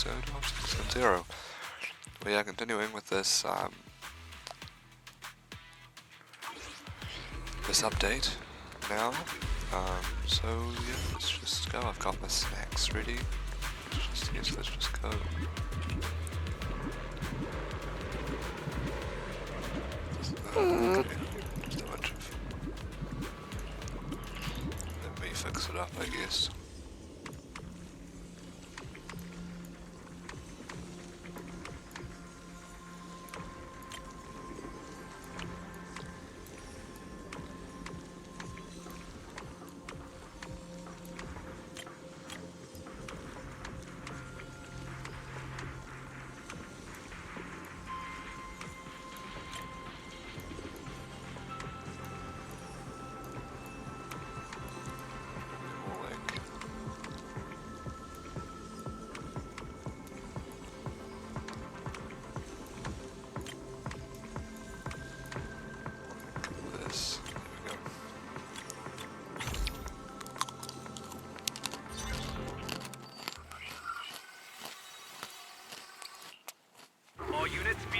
episode of 610. We are continuing with this this update now. So yeah, let's just go. I've got my snacks ready. Let's just go. Okay, just a bunch of. Let me fix it up, I guess.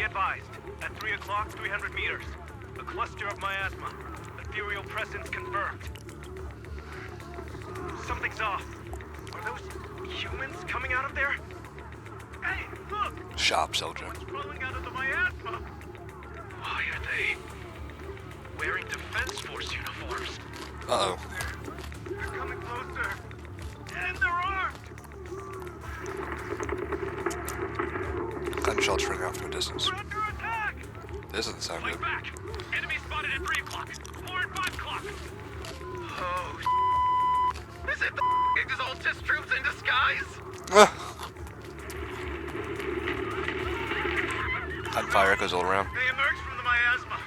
Advised. At 3 o'clock, 300 meters. A cluster of miasma. Ethereal presence confirmed. Something's off. Are those humans coming out of there? Hey, look! Sharp soldier. What's crawling out of the miasma? Why are they wearing Defense Force uniforms? Uh-oh. They're coming closer. And they're armed! Gunshots ring out from a distance. We're under attack! This doesn't sound Fight good. back! Enemy spotted at 3 o'clock. 4 and 5 o'clock. Oh, is it the Exaltus troops in disguise? Gunfire echoes all around. They emerged from the miasma.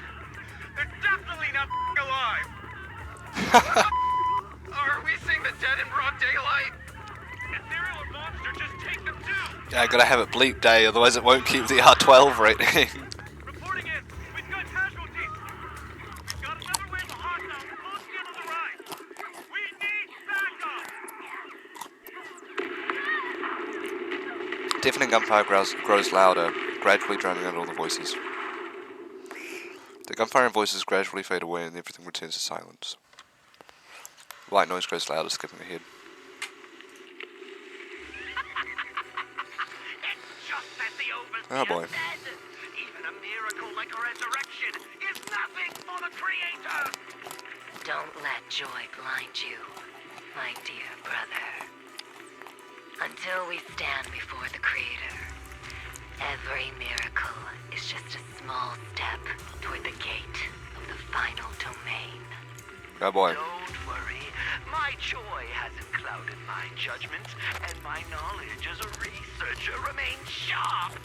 They're definitely not alive. Are we seeing the dead in broad daylight? Ethereal or monster, just take them too. Yeah, I gotta have it bleak day, otherwise it won't keep the R12 rating. Reporting in. We've got casualties. We've got another wave of hostiles closely on the right. We need backup. Deafening gunfire grows louder, gradually drowning out all the voices. The gunfire and voices gradually fade away and everything returns to silence. White noise grows louder, skipping ahead. Oh boy. Even a miracle like a resurrection is nothing for the Creator. Don't let joy blind you, my dear brother. Until we stand before the Creator, every miracle is just a small step toward the gate of the final domain. Oh boy. Don't worry. My joy hasn't clouded my judgment, and my knowledge as a researcher remains sharp.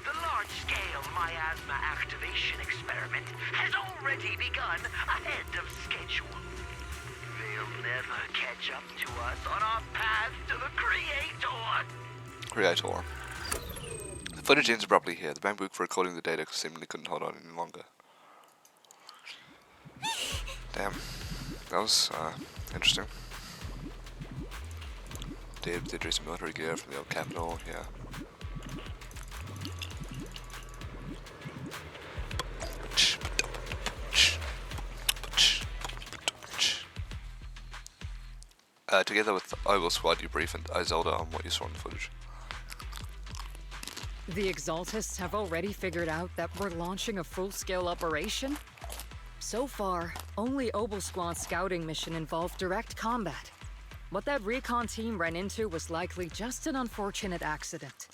The large-scale miasma activation experiment has already begun ahead of schedule. They'll never catch up to us on our path to the Creator. The footage ends abruptly here. The bank book for recording the data seemingly couldn't hold on any longer. Damn. That was interesting. Did some military gear from the old capital, yeah. Together with the Oval Squad, you brief Isolde on what you saw in the footage. The Exaltists have already figured out that we're launching a full-scale operation? So far, only Oval Squad's scouting mission involved direct combat. What that recon team ran into was likely just an unfortunate accident.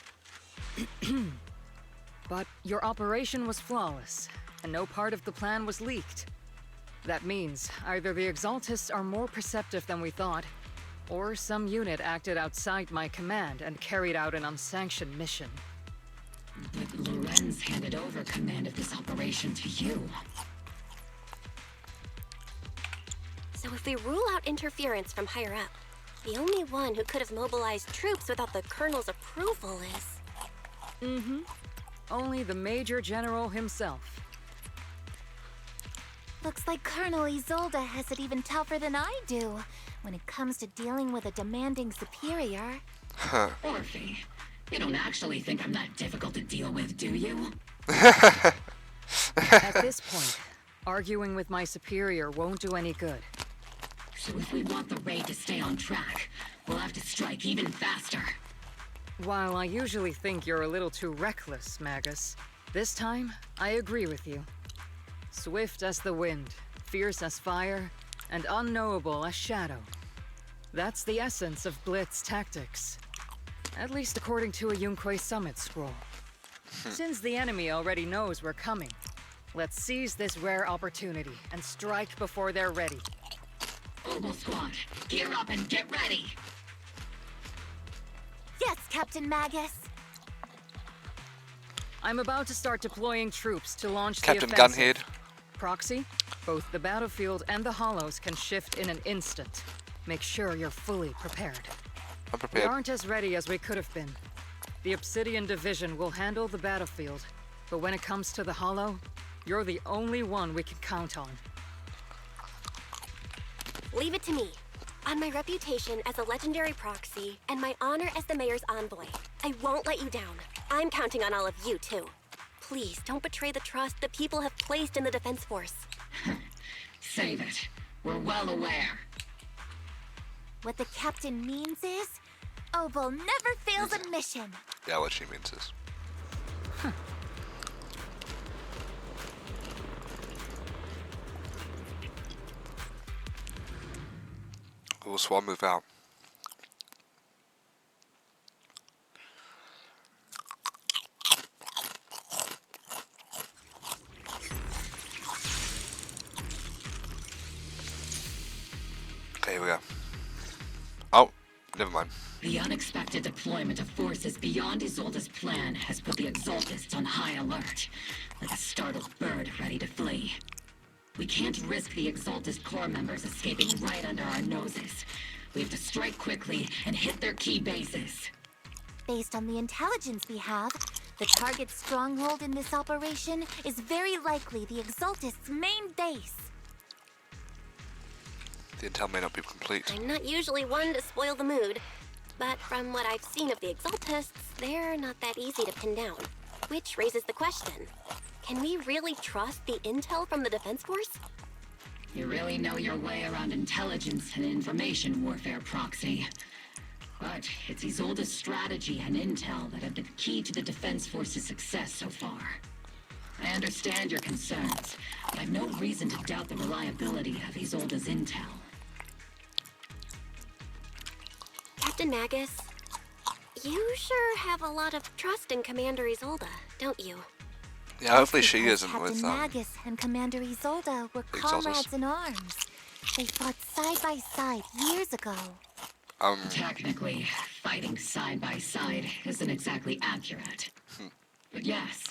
But your operation was flawless, and no part of the plan was leaked. That means either the Exaltists are more perceptive than we thought, or some unit acted outside my command and carried out an unsanctioned mission. But Lorenz handed over command of this operation to you. So if we rule out interference from higher up, the only one who could have mobilized troops without the Colonel's approval is... Only the Major General himself. Looks like Colonel Isolde has it even tougher than I do when it comes to dealing with a demanding superior. Orphe, You don't actually think I'm that difficult to deal with, do you? At this point, arguing with my superior won't do any good. So if we want the raid to stay on track, we'll have to strike even faster. While I usually think you're a little too reckless, Magus, this time I agree with you. Swift as the wind, fierce as fire, and unknowable as shadow. That's the essence of Blitz tactics. At least according to a Yunque Summit scroll. Since the enemy already knows we're coming, let's seize this rare opportunity and strike before they're ready. Ogle Squad, gear up and get ready! Yes, Captain Magus. I'm about to start deploying troops to launch Captain the offensive. Gunhead. Proxy, both the battlefield and the hollows can shift in an instant. Make sure you're fully prepared. I'm We prepared. aren't as ready as we could have been. The Obsidian Division will handle the battlefield, but when it comes to the hollow, you're the only one we can count on. Leave it to me. On my reputation as a legendary proxy and my honor as the mayor's envoy, I won't let you down. I'm counting on all of you, too. Please, don't betray the trust the people have placed in the Defense Force. Save it. We're well aware. What the captain means is, Obel never fails a mission. Yeah, what she means is. We'll swan move out. Okay, here we go. Oh, never mind. The unexpected deployment of forces beyond Isolde's plan has put the Exaltists on high alert, like a startled bird ready to flee. We can't risk the Exaltist core members escaping right under our noses. We have to strike quickly and hit their key bases. Based on the intelligence we have, the target's stronghold in this operation is very likely the Exaltist's main base. The intel may not be complete. I'm not usually one to spoil the mood, but from what I've seen of the Exaltists, they're not that easy to pin down. Which raises the question, can we really trust the intel from the Defense Force? You really know your way around intelligence and information warfare, Proxy. But it's Isolde's strategy and intel that have been key to the Defense Force's success so far. I understand your concerns, but I've no reason to doubt the reliability of Isolde's intel. Captain Magus, you sure have a lot of trust in Commander Isolde, don't you? Yeah, hopefully That's she because isn't Captain with Magus and Commander Isolde were the Exaltists. comrades in arms. They fought side by side years ago. Technically, fighting side by side isn't exactly accurate. But yes,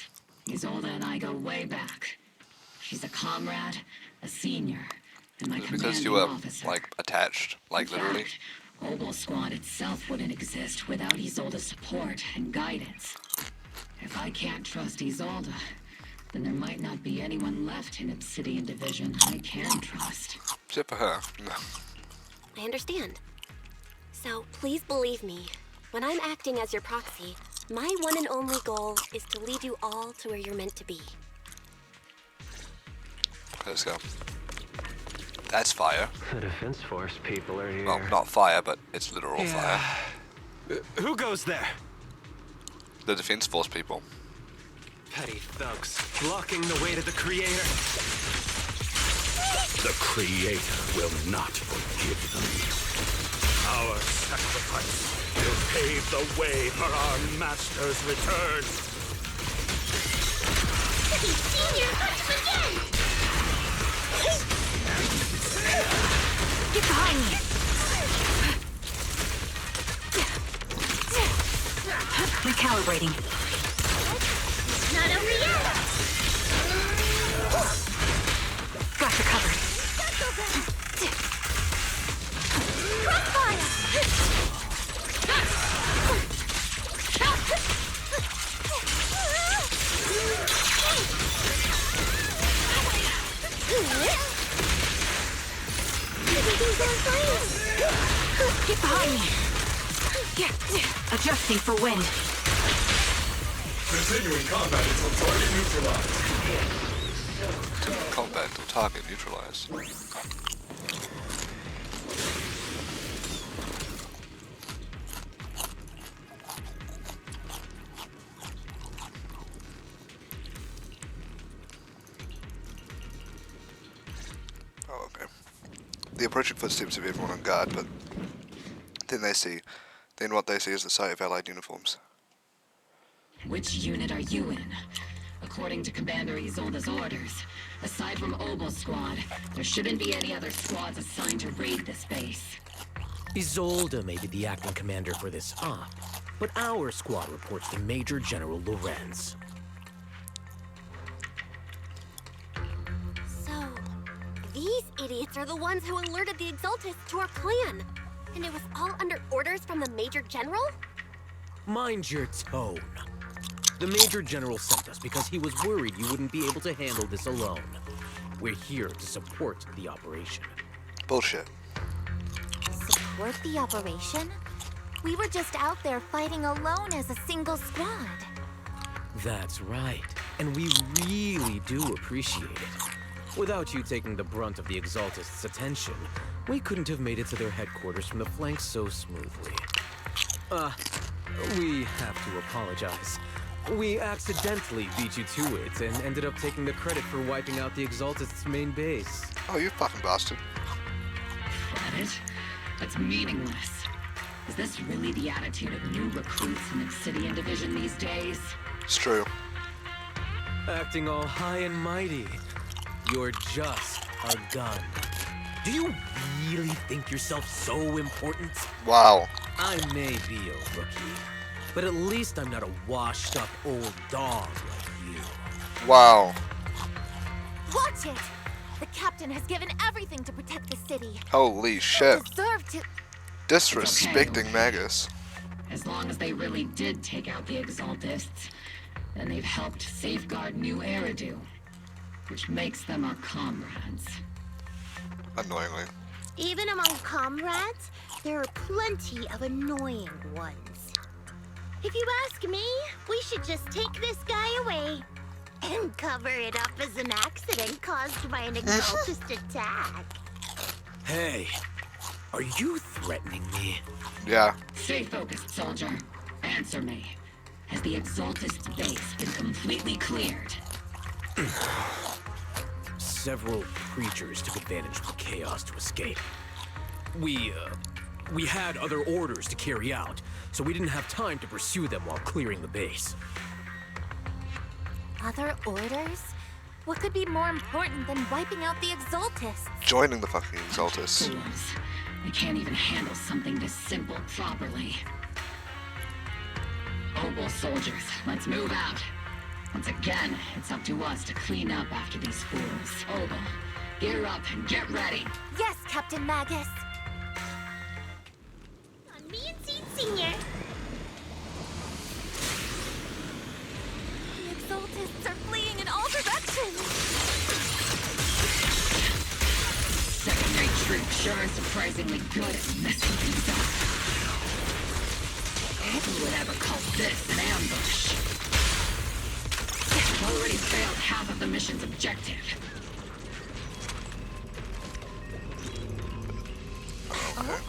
Isolde and I go way back. She's a comrade, a senior, and my because commanding you were officer. like attached, like In literally. fact, Ogle Squad itself wouldn't exist without Isolde's support and guidance. If I can't trust Isolde, then there might not be anyone left in Obsidian Division I can trust. Except for her. No. I understand. So please believe me, when I'm acting as your proxy, my one and only goal is to lead you all to where you're meant to be. Let's go. That's fire. The Defense Force people are here. Well, not fire, but it's literal fire. Who goes there? The Defense Force people. Petty thugs, blocking the way to the Creator. The Creator will not forgive them. Our sacrifice will pave the way for our Master's return. Senior, again! Get behind me! Recalibrating. Not over yet! Got you covered. Crossfire! Get behind me. Adjusting for wind. Continuing combat until target neutralized. Continuing combat until target neutralized. Oh, okay. The approaching footsteps of everyone on guard, but then what they see is the sight of allied uniforms. Which unit are you in? According to Commander Isolde's orders, aside from Obel Squad, there shouldn't be any other squads assigned to raid this base. Isolde may be the acting commander for this op, but our squad reports to Major General Lorenz. So, these idiots are the ones who alerted the Exaltists to our plan. And it was all under orders from the Major General? Mind your tone. The Major General sent us because he was worried you wouldn't be able to handle this alone. We're here to support the operation. Bullshit. Support the operation? We were just out there fighting alone as a single squad. That's right, and we really do appreciate it. Without you taking the brunt of the Exaltists' attention, we couldn't have made it to their headquarters from the flank so smoothly. We have to apologize. We accidentally beat you to it and ended up taking the credit for wiping out the Exaltists' main base. Oh, you fucking bastard. Credit? That's meaningless. Is this really the attitude of new recruits in the Obsidian Division these days? It's true. Acting all high and mighty. You're just a gun. Do you really think yourself so important? Wow. I may be a rookie, but at least I'm not a washed-up old dog like you. Wow. Watch it! The captain has given everything to protect the city. Holy shit. They deserve to... Disrespecting Magus. As long as they really did take out the Exaltists, then they've helped safeguard New Eridu, which makes them our comrades. Annoyingly. Even among comrades, there are plenty of annoying ones. If you ask me, we should just take this guy away and cover it up as an accident caused by an Exaltist attack. Hey, are you threatening me? Yeah. Stay focused, soldier. Answer me. Has the Exaltist base been completely cleared? Several creatures took advantage of the chaos to escape. We had other orders to carry out, so we didn't have time to pursue them while clearing the base. Other orders? What could be more important than wiping out the Exaltists? Joining the fucking Exaltists. Fools. They can't even handle something this simple properly. Obel soldiers, let's move out. Once again, it's up to us to clean up after these fools. Obel, gear up and get ready. Yes, Captain Magus. On me and Seed Senior. The Exaltists are fleeing in all directions. Second-rate troops sure are surprisingly good at messing things up. Who would ever call this an ambush? We've already failed half of the mission's objective. Okay.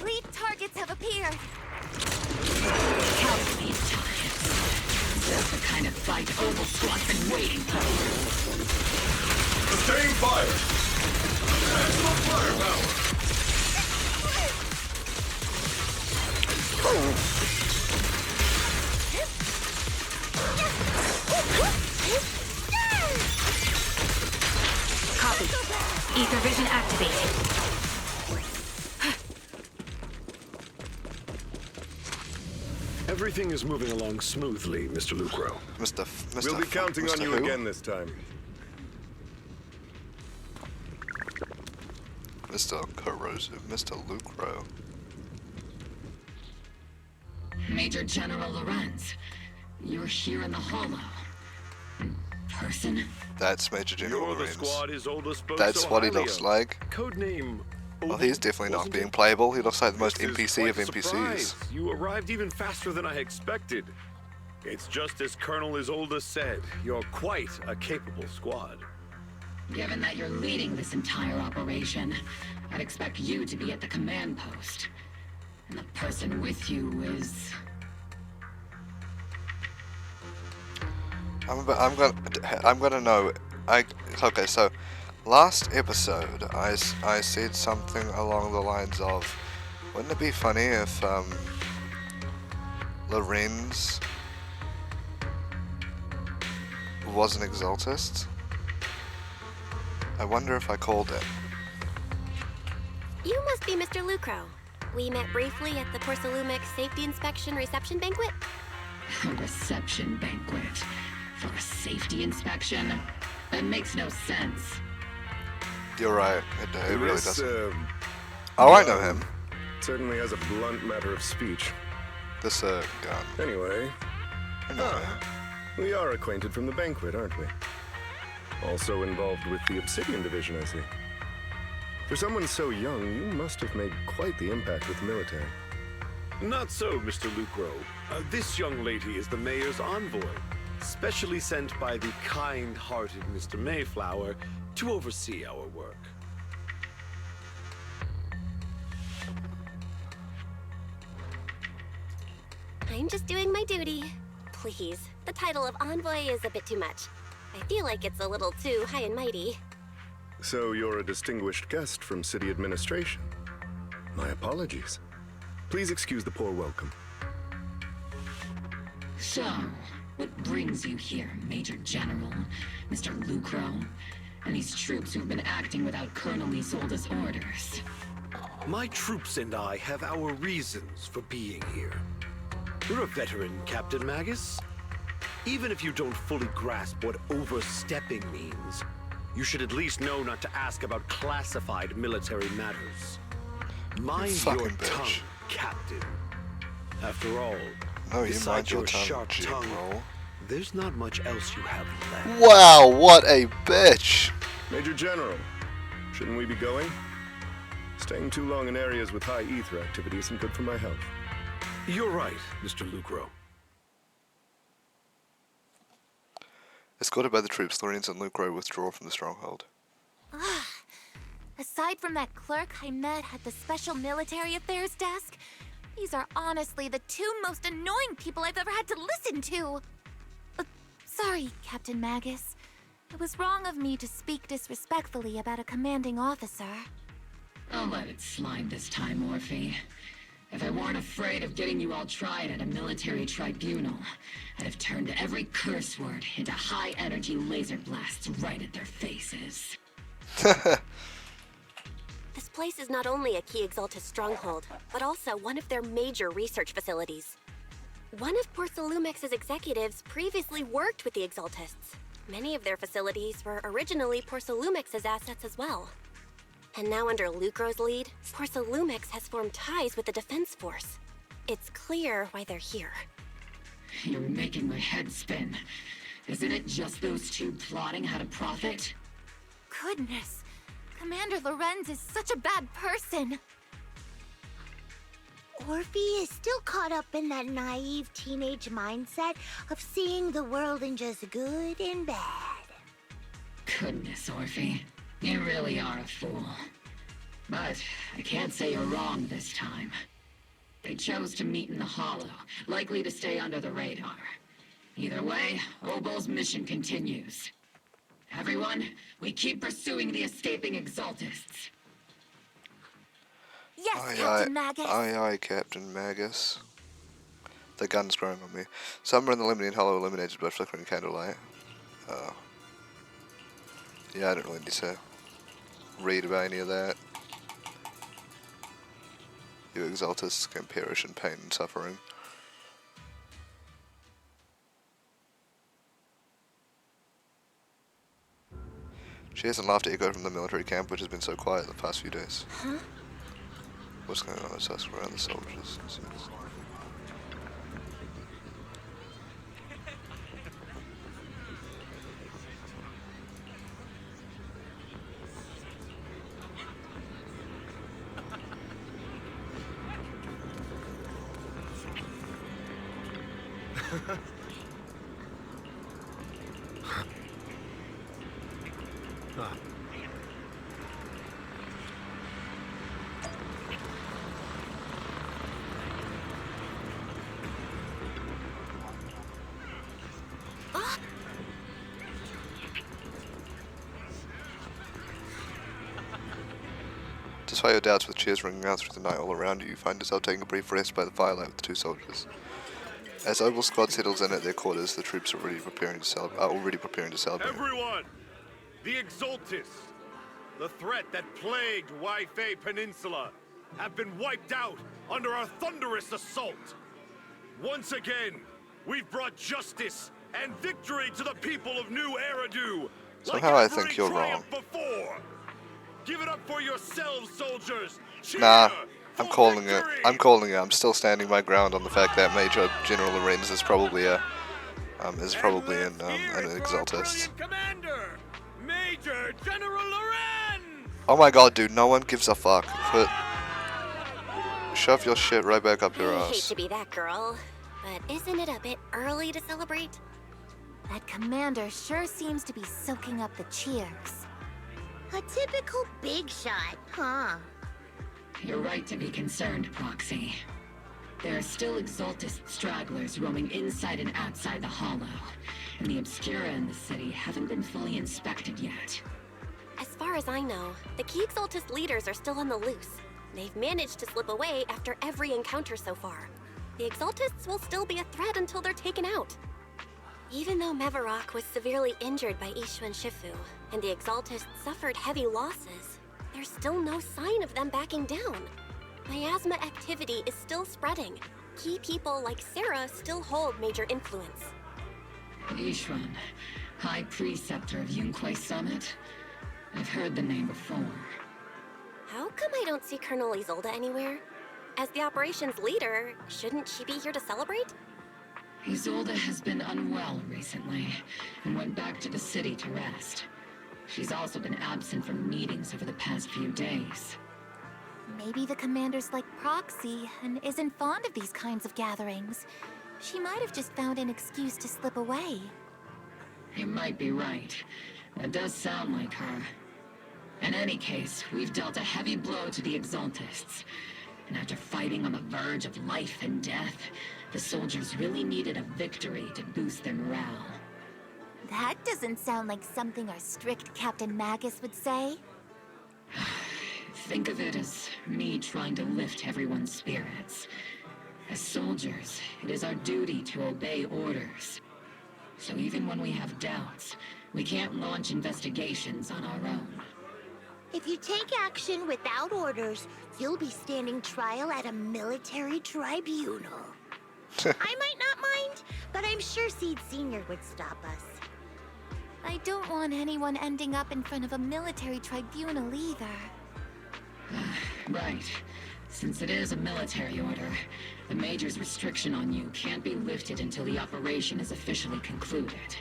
Elite targets have appeared. Count these targets. That's the kind of fight Obel Squad's been waiting for. Sustain fire! Maximum firepower! Copy. Ether vision activated. Everything is moving along smoothly, Mr. Lucro. Mr. We'll be counting Mr. on you who? again this time. Mr. Corrosive. Mr. Lucro. Major General Lorenz, you're here in the Hollow. In person? That's Major General You're the Lorenz. squad his oldest spoke That's so what he highly looks of. like. Codename Well, he's definitely not being playable. He looks like the most This is NPC of quite a NPCs. surprise. You arrived even faster than I expected. It's just as Colonel Isolde said. You're quite a capable squad. Given that you're leading this entire operation, I'd expect you to be at the command post. And the person with you is... I'm gonna know. Okay, so last episode I said something along the lines of, wouldn't it be funny if Lorenz was an Exaltist? I wonder if I called it. You must be Mr. Lucro. We met briefly at the Porcelumex Safety Inspection Reception Banquet. A reception banquet for a safety inspection? That makes no sense. You're right. It really This, doesn't. Oh, I know him. Certainly has a blunt matter of speech. This gun. Anyway, we are acquainted from the banquet, aren't we? Also involved with the Obsidian Division, I see. For someone so young, you must have made quite the impact with the military. Not so, Mr. Lucro. This young lady is the mayor's envoy, specially sent by the kind-hearted Mr. Mayflower to oversee our work. I'm just doing my duty. Please, the title of envoy is a bit too much. I feel like it's a little too high and mighty. So you're a distinguished guest from city administration. My apologies. Please excuse the poor welcome. So, what brings you here, Major General, Mr. Lucro, and these troops who've been acting without Colonel Isolde's orders? My troops and I have our reasons for being here. You're a veteran, Captain Magus. Even if you don't fully grasp what overstepping means, you should at least know not to ask about classified military matters. Mind your tongue, Captain. After all, No, you besides mind your your tongue, sharp tongue, General. there's not much else you have left. Wow, what a bitch! Major General, shouldn't we be going? Staying too long in areas with high ether activity isn't good for my health. You're right, Mr. Lucro. Escorted by the troops, Lorenz and Lucro withdraw from the stronghold. Aside from that clerk I met at the Special Military Affairs desk, these are honestly the two most annoying people I've ever had to listen to. Sorry, Captain Magus. It was wrong of me to speak disrespectfully about a commanding officer. I'll let it slide this time, Morphe. If I weren't afraid of getting you all tried at a military tribunal, I'd have turned every curse word into high-energy laser blasts right at their faces. This place is not only a key Exaltus stronghold, but also one of their major research facilities. One of Porcelumex's executives previously worked with the Exaltists. Many of their facilities were originally Porcelumex's assets as well. And now under Lucro's lead, Porcelumex has formed ties with the Defense Force. It's clear why they're here. You're making my head spin. Isn't it just those two plotting how to profit? Goodness, Commander Lorenz is such a bad person. Orphe is still caught up in that naive teenage mindset of seeing the world in just good and bad. Goodness, Orphe. You really are a fool. But I can't say you're wrong this time. They chose to meet in the Hollow, likely to stay under the radar. Either way, Obol's mission continues. Everyone, we keep pursuing the escaping Exaltists. Yes, Captain Magus. Aye, Captain Magus. The gun's growing on me. Some are in the Lemnian Hollow illuminated by flickering candlelight. Yeah, I don't really need to read about any of that. You Exaltists can perish in pain and suffering. She hasn't laughed at Echo from the military camp, which has been so quiet the past few days. Huh? What's going on? Let's ask around the soldiers. Despite your doubts, with cheers ringing out through the night all around you, you find yourself taking a brief rest by the firelight with the two soldiers. As Opal Squad settles in at their quarters, the troops are already preparing to celebrate. Everyone! The Exaltists, the threat that plagued Waifei Peninsula, have been wiped out under our thunderous assault. Once again, we've brought justice and victory to the people of New Eridu. Somehow I think you're wrong. Before. Give it up for yourselves, soldiers! Cheer Nah, I'm for calling victory! it. I'm calling it. I'm still standing my ground on the fact that Major General Lorenz is probably an Exaltist. Commander, Major General Lorenz! Oh my god, dude, no one gives a fuck. Shove your shit right back up your I hate ass. to be that girl, but isn't it a bit early to celebrate? That commander sure seems to be soaking up the cheers. A typical big shot, huh? You're right to be concerned, Proxy. There are still Exaltist stragglers roaming inside and outside the Hollow, and the Obscura in the city haven't been fully inspected yet. As far as I know, the key Exaltist leaders are still on the loose. They've managed to slip away after every encounter so far. The Exaltists will still be a threat until they're taken out. Even though Mevarok was severely injured by Ishu and Shifu, and the Exaltists suffered heavy losses, there's still no sign of them backing down. Miasma activity is still spreading. Key people like Sarah still hold major influence. Ishran, High Preceptor of Yunquai Summit? I've heard the name before. How come I don't see Colonel Isolde anywhere? As the operations leader, shouldn't she be here to celebrate? Isolde has been unwell recently, and went back to the city to rest. She's also been absent from meetings over the past few days. Maybe the commander's like Proxy and isn't fond of these kinds of gatherings. She might have just found an excuse to slip away. You might be right. That does sound like her. In any case, we've dealt a heavy blow to the Exaltists. And after fighting on the verge of life and death, the soldiers really needed a victory to boost their morale. That doesn't sound like something our strict Captain Magus would say. Think of it as me trying to lift everyone's spirits. As soldiers, it is our duty to obey orders. So even when we have doubts, we can't launch investigations on our own. If you take action without orders, you'll be standing trial at a military tribunal. I might not mind, but I'm sure Seed Sr. would stop us. I don't want anyone ending up in front of a military tribunal either. Right. Since it is a military order, the Major's restriction on you can't be lifted until the operation is officially concluded.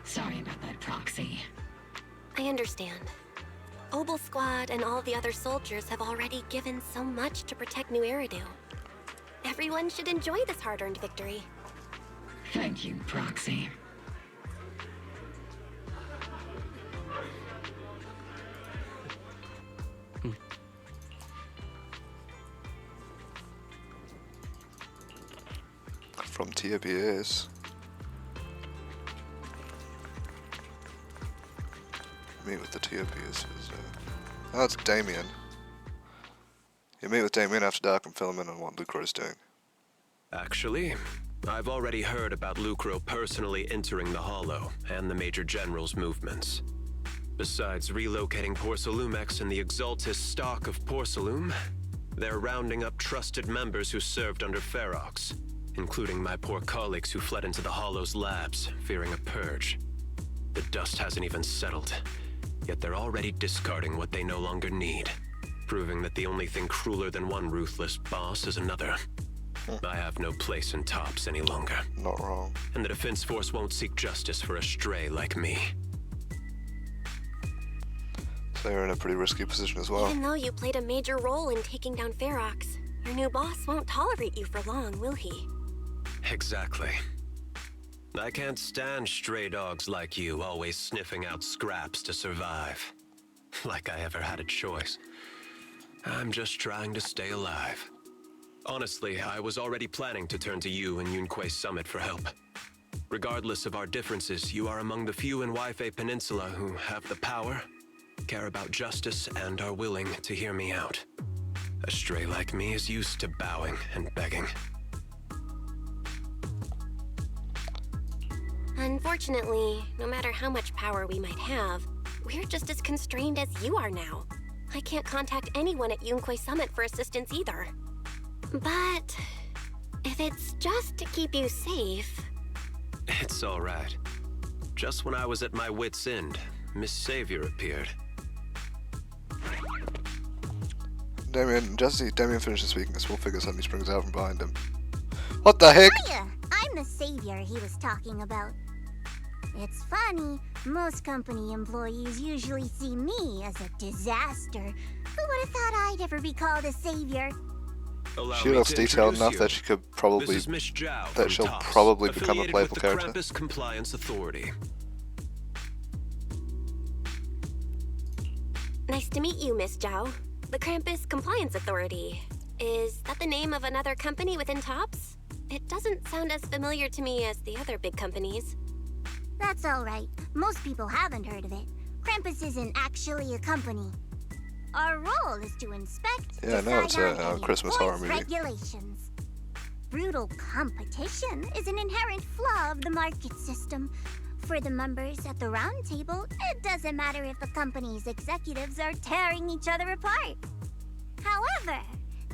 Sorry about that, Proxy. I understand. Obel Squad and all the other soldiers have already given so much to protect New Eridu. Everyone should enjoy this hard-earned victory. Thank you, Proxy. From TOPS. Meet with the TOPS. Oh, it's Damien. You meet with Damien after dark and fill him in on what Lucro's doing. Actually, I've already heard about Lucro personally entering the Hollow and the Major General's movements. Besides relocating Porcelumex and the Exaltist stock of Porcelume, they're rounding up trusted members who served under Ferox, including my poor colleagues who fled into the Hollow's labs, fearing a purge. The dust hasn't even settled, yet they're already discarding what they no longer need, proving that the only thing crueler than one ruthless boss is another. I have no place in TOPS any longer. Not wrong. And the Defense Force won't seek justice for a stray like me. They're in a pretty risky position as well. Even though you played a major role in taking down Ferox, your new boss won't tolerate you for long, will he? Exactly. I can't stand stray dogs like you, always sniffing out scraps to survive. Like I ever had a choice. I'm just trying to stay alive. Honestly, I was already planning to turn to you and Yunquei Summit for help. Regardless of our differences, you are among the few in Waifei Peninsula who have the power, care about justice, and are willing to hear me out. A stray like me is used to bowing and begging. Unfortunately, no matter how much power we might have, we're just as constrained as you are now. I can't contact anyone at Yunquei Summit for assistance either. But if it's just to keep you safe... It's all right. Just when I was at my wit's end, Miss Savior appeared. Just as Damien finishes speaking, a small figure suddenly springs out from behind him. What the heck? Hiya! I'm the savior he was talking about. It's funny, most company employees usually see me as a disaster. Who would have thought I'd ever be called a savior? She looks detailed enough that she could probably This is Miss Zhao that from she'll TOPS, probably become a affiliated playable with the character. Krampus Compliance Authority. Nice to meet you, Miss Zhao. The Krampus Compliance Authority. Is that the name of another company within TOPS? It doesn't sound as familiar to me as the other big companies. That's alright. Most people haven't heard of it. Krampus isn't actually a company. Our role is to inspect, Yeah, no, it's decide on, a and Christmas enforce horror movie. regulations. Brutal competition is an inherent flaw of the market system. For the members at the round table, it doesn't matter if the company's executives are tearing each other apart. However,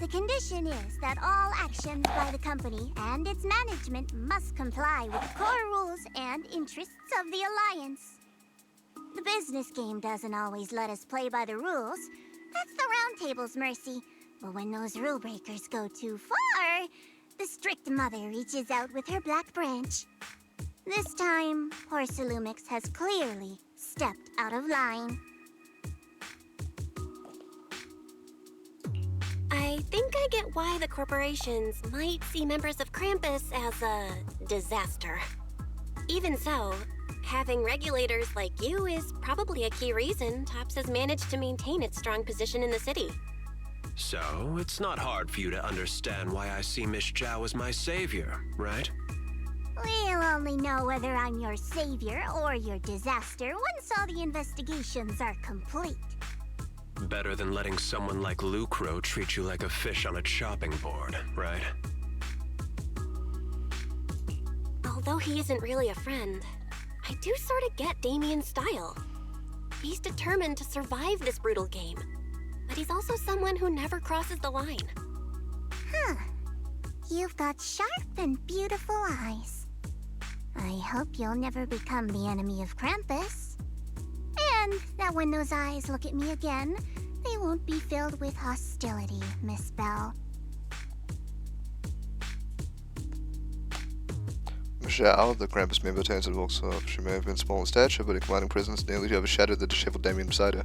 the condition is that all actions by the company and its management must comply with the core rules and interests of the Alliance. The business game doesn't always let us play by the rules. That's the round table's mercy. But when those rule breakers go too far, the strict mother reaches out with her black branch. This time, poor Salumix has clearly stepped out of line. I think I get why the corporations might see members of Krampus as a disaster. Even so, having regulators like you is probably a key reason TOPS has managed to maintain its strong position in the city. So, it's not hard for you to understand why I see Miss Zhao as my savior, right? We'll only know whether I'm your savior or your disaster once all the investigations are complete. Better than letting someone like Lucro treat you like a fish on a chopping board, right? Although he isn't really a friend, I do sort of get Damien's style. He's determined to survive this brutal game, but he's also someone who never crosses the line. Huh. You've got sharp and beautiful eyes. I hope you'll never become the enemy of Krampus. And that when those eyes look at me again, they won't be filled with hostility, Miss Bell. Zhao, the Krampus member, turns and walks off. She may have been small in stature, but her commanding presence nearly overshadowed the disheveled Damien beside her.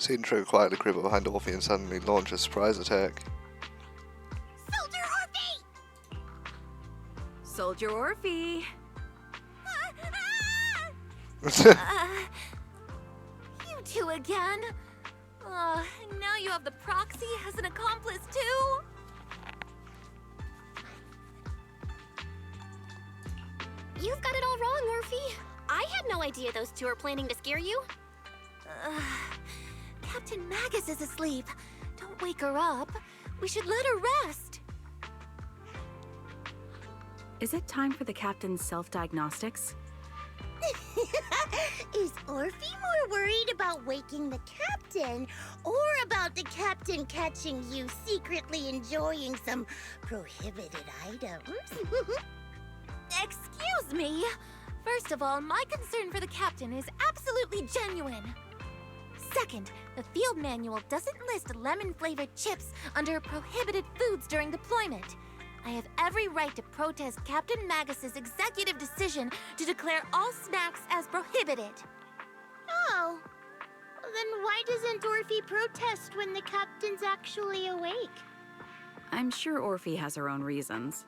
Seeing Trigger quietly creep up behind Orphe and suddenly launch a surprise attack. Soldier Orphe! Soldier Orphe! You two again? Now you have the proxy as an accomplice too? You've got it all wrong, Orphe. I had no idea those two were planning to scare you. Captain Magus is asleep. Don't wake her up. We should let her rest. Is it time for the captain's self-diagnostics? Is Orphe more worried about waking the captain or about the captain catching you secretly enjoying some prohibited items? Excuse me. First of all, my concern for the captain is absolutely genuine. Second, the field manual doesn't list lemon-flavored chips under prohibited foods during deployment. I have every right to protest Captain Magus's executive decision to declare all snacks as prohibited. Oh. Then why doesn't Orphe protest when the captain's actually awake? I'm sure Orphe has her own reasons.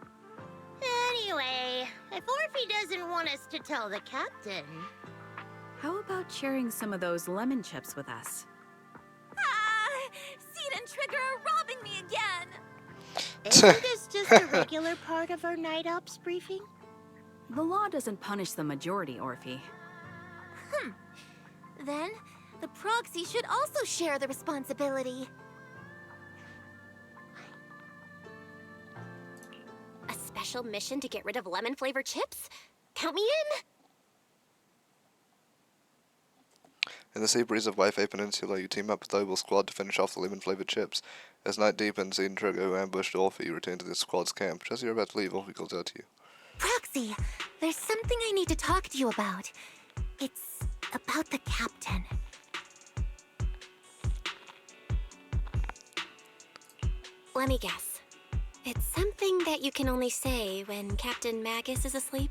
Anyway, if Orphe doesn't want us to tell the captain... How about sharing some of those lemon chips with us? Ah! Seed and Trigger are robbing me again! Isn't this just a regular part of our night ops briefing? The law doesn't punish the majority, Orphe. Then, the proxy should also share the responsibility. A special mission to get rid of lemon-flavored chips? Count me in! In the sea breeze of Wi-Fi Peninsula, you team up with the Obel Squad to finish off the lemon-flavored chips. As night deepens, Seed and Trigger, who ambushed Orphe, return to the squad's camp. Just as you're about to leave, Orphe calls out to you. Proxy, there's something I need to talk to you about. It's about the captain. Let me guess. It's something that you can only say when Captain Magus is asleep?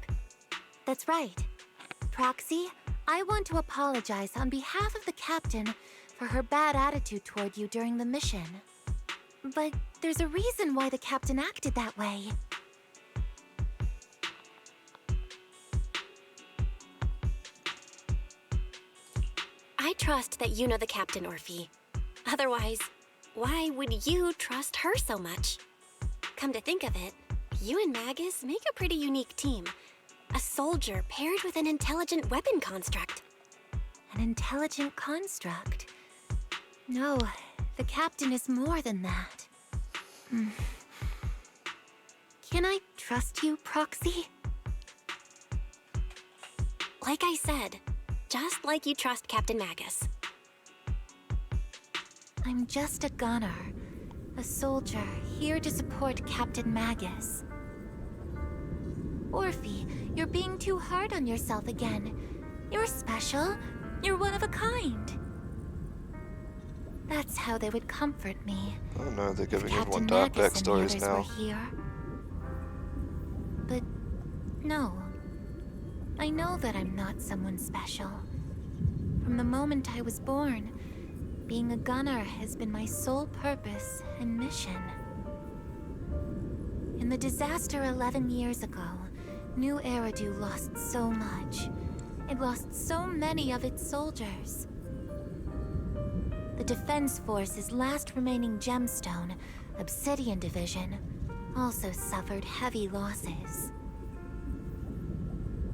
That's right. Proxy, I want to apologize on behalf of the captain for her bad attitude toward you during the mission. But there's a reason why the captain acted that way. I trust that you know the captain, Orphe. Otherwise, why would you trust her so much? Come to think of it, you and Magus make a pretty unique team. A soldier paired with an intelligent weapon construct. An intelligent construct? No, the captain is more than that. Can I trust you, Proxy? Like I said, just like you trust Captain Magus. I'm just a gunner. A soldier, here to support Captain Magus. Orphe, you're being too hard on yourself again. You're special. You're one of a kind. That's how they would comfort me. Oh no, they're giving Captain everyone dark Magus and the backstories others now. were here. But no. I know that I'm not someone special. From the moment I was born, being a gunner has been my sole purpose and mission. In the disaster 11 years ago, New Eridu lost so much. It lost so many of its soldiers. The Defense Force's last remaining gemstone, Obsidian Division, also suffered heavy losses.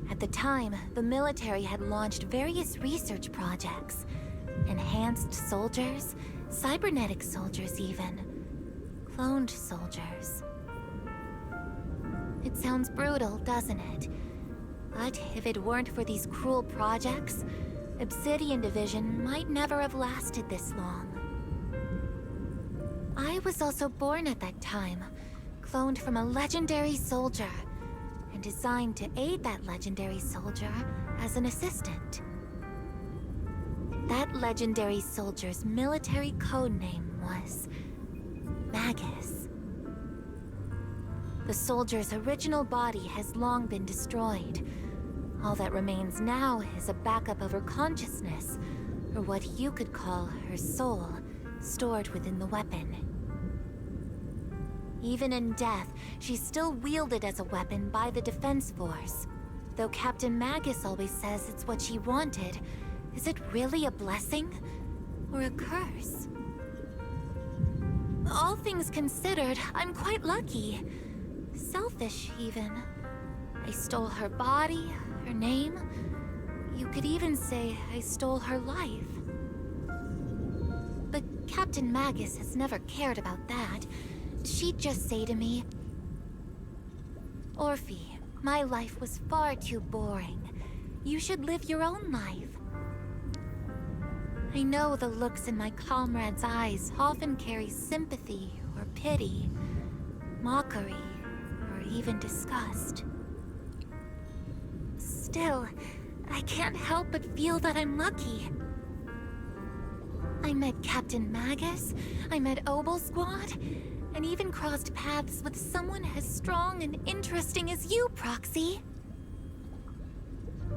At the time, the military had launched various research projects. Enhanced soldiers, cybernetic soldiers even. Cloned soldiers. It sounds brutal, doesn't it? But if it weren't for these cruel projects, Obsidian Division might never have lasted this long. I was also born at that time, cloned from a legendary soldier, and designed to aid that legendary soldier as an assistant. That legendary soldier's military codename was Magus. The soldier's original body has long been destroyed. All that remains now is a backup of her consciousness, or what you could call her soul, stored within the weapon. Even in death, she's still wielded as a weapon by the Defense Force. Though Captain Magus always says it's what she wanted, is it really a blessing or a curse? All things considered, I'm quite lucky. Selfish, even. I stole her body, her name. You could even say I stole her life. But Captain Magus has never cared about that. She'd just say to me, Orphe, my life was far too boring. You should live your own life. I know the looks in my comrades' eyes often carry sympathy or pity, mockery, or even disgust. Still, I can't help but feel that I'm lucky. I met Captain Magus, I met Obel Squad, and even crossed paths with someone as strong and interesting as you, Proxy.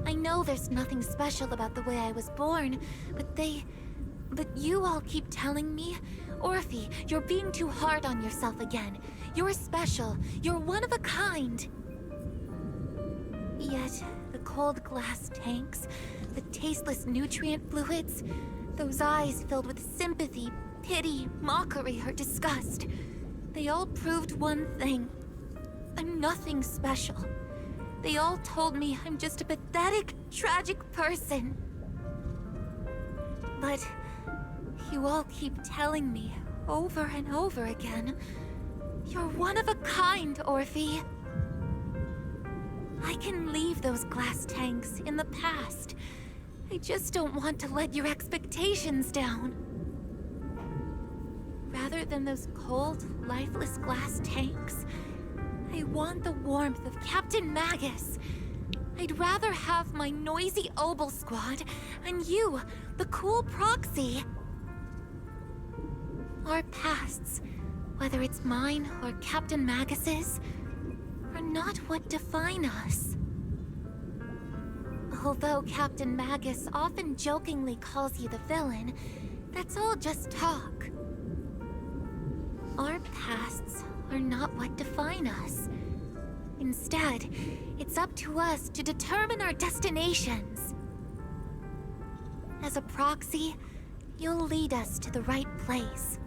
I know there's nothing special about the way I was born, but you all keep telling me, Orphe, you're being too hard on yourself again. You're special. You're one of a kind. Yet, the cold glass tanks, the tasteless nutrient fluids, those eyes filled with sympathy, pity, mockery, or disgust, they all proved one thing. I'm nothing special. They all told me I'm just a pathetic, tragic person. But you all keep telling me over and over again, you're one of a kind, Orphe. I can leave those glass tanks in the past. I just don't want to let your expectations down. Rather than those cold, lifeless glass tanks, I want the warmth of Captain Magus. I'd rather have my noisy Obel Squad and you, the cool Proxy. Our pasts, whether it's mine or Captain Magus's, are not what define us. Although Captain Magus often jokingly calls you the villain, that's all just talk. Our pasts are not what define us. Instead, it's up to us to determine our destinations. As a Proxy, you'll lead us to the right place.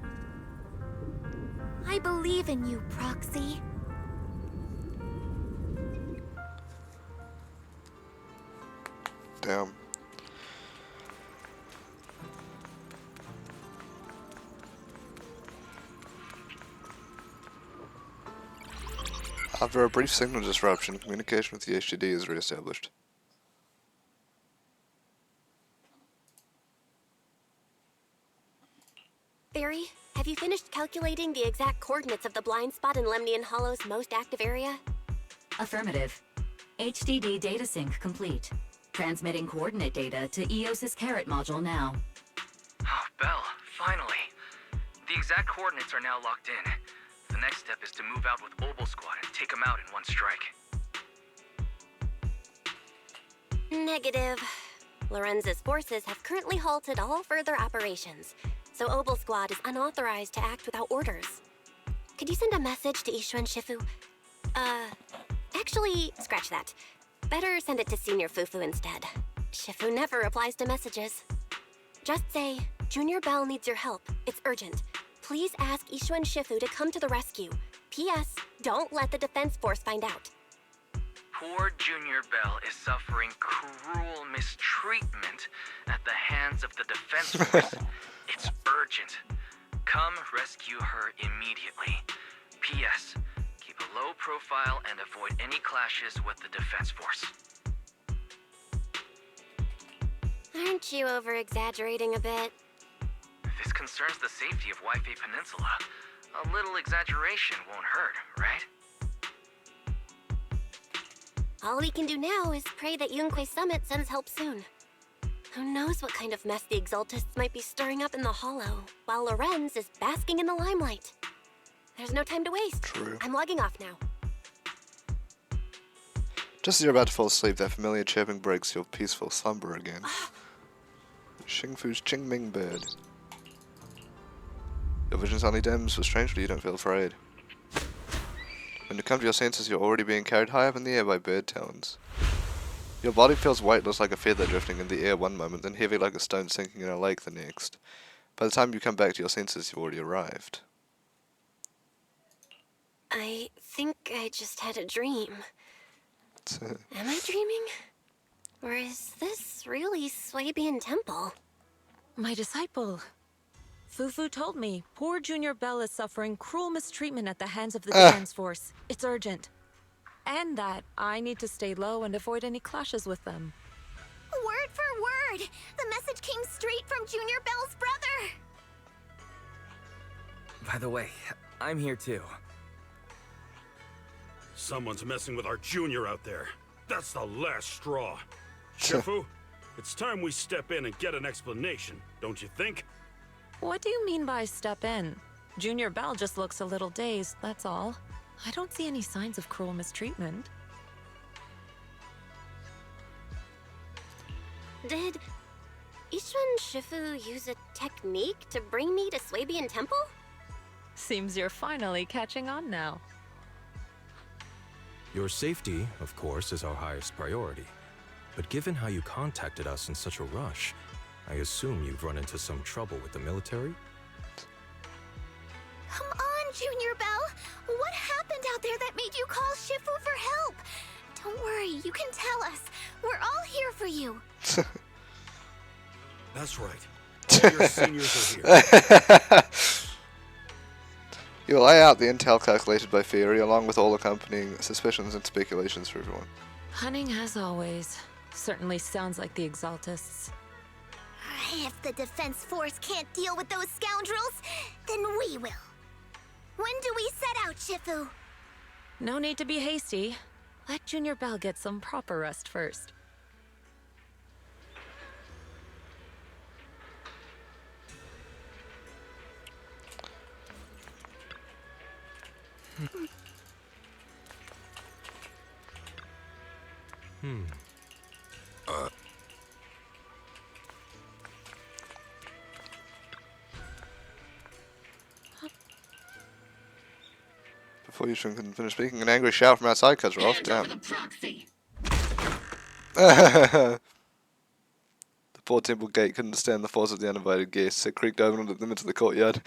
I believe in you, Proxy. Damn. After a brief signal disruption, communication with the HDD is re-established. Barry, have you finished calculating the exact coordinates of the blind spot in Lemnian Hollow's most active area? Affirmative. HDD data sync complete. Transmitting coordinate data to EOS's Carrot module now. Oh, Belle, finally. The exact coordinates are now locked in. The next step is to move out with Obel Squad and take them out in one strike. Negative. Lorenz's forces have currently halted all further operations, so Obel Squad is unauthorized to act without orders. Could you send a message to Ishu and Shifu? Actually, scratch that. Better send it to Senior Fufu instead. Shifu never replies to messages. Just say, Junior Bell needs your help. It's urgent. Please ask Ishu and Shifu to come to the rescue. P.S. Don't let the defense force find out. Poor Junior Bell is suffering cruel mistreatment at the hands of the defense force. It's urgent. Come rescue her immediately. P.S. Keep a low profile and avoid any clashes with the defense force. Aren't you over-exaggerating a bit? This concerns the safety of Waifei Peninsula. A little exaggeration won't hurt, right? All we can do now is pray that Yunque Summit sends help soon. Who knows what kind of mess the Exaltists might be stirring up in the Hollow, while Lorenz is basking in the limelight. There's no time to waste. True. I'm logging off now. Just as you're about to fall asleep, that familiar chirping breaks your peaceful slumber again. Xingfu's Qingming bird. Your vision suddenly dims, but strangely you don't feel afraid. When you come to your senses, you're already being carried high up in the air by bird talons. Your body feels weightless like a feather drifting in the air one moment, then heavy like a stone sinking in a lake the next. By the time you come back to your senses, you've already arrived. I think I just had a dream. Am I dreaming? Or is this really Swabian Temple? My disciple. Fufu told me poor Junior Bell is suffering cruel mistreatment at the hands of the defense force. It's urgent. And that I need to stay low and avoid any clashes with them. Word for word! The message came straight from Junior Bell's brother! By the way, I'm here too. Someone's messing with our junior out there. That's the last straw. Shifu, it's time we step in and get an explanation, don't you think? What do you mean by step in? Junior Bell just looks a little dazed, that's all. I don't see any signs of cruel mistreatment. Did Ishran Shifu use a technique to bring me to Swabian Temple? Seems you're finally catching on now. Your safety, of course, is our highest priority. But given how you contacted us in such a rush, I assume you've run into some trouble with the military? Come on, Junior Bell. What happened out there that made you call Shifu for help? Don't worry, you can tell us. We're all here for you. That's right. All your seniors are here. You lay out the intel calculated by Theory, along with all accompanying suspicions and speculations for everyone. Cunning as always. Certainly sounds like the Exaltists. If the Defense Force can't deal with those scoundrels, then we will. When do we set out, Shifu? No need to be hasty. Let Junior Bell get some proper rest first. Before you can finish speaking, an angry shout from outside cuts her off. Damn. The proxy. The poor temple gate couldn't stand the force of the uninvited guests. It creaked open and let them into the courtyard.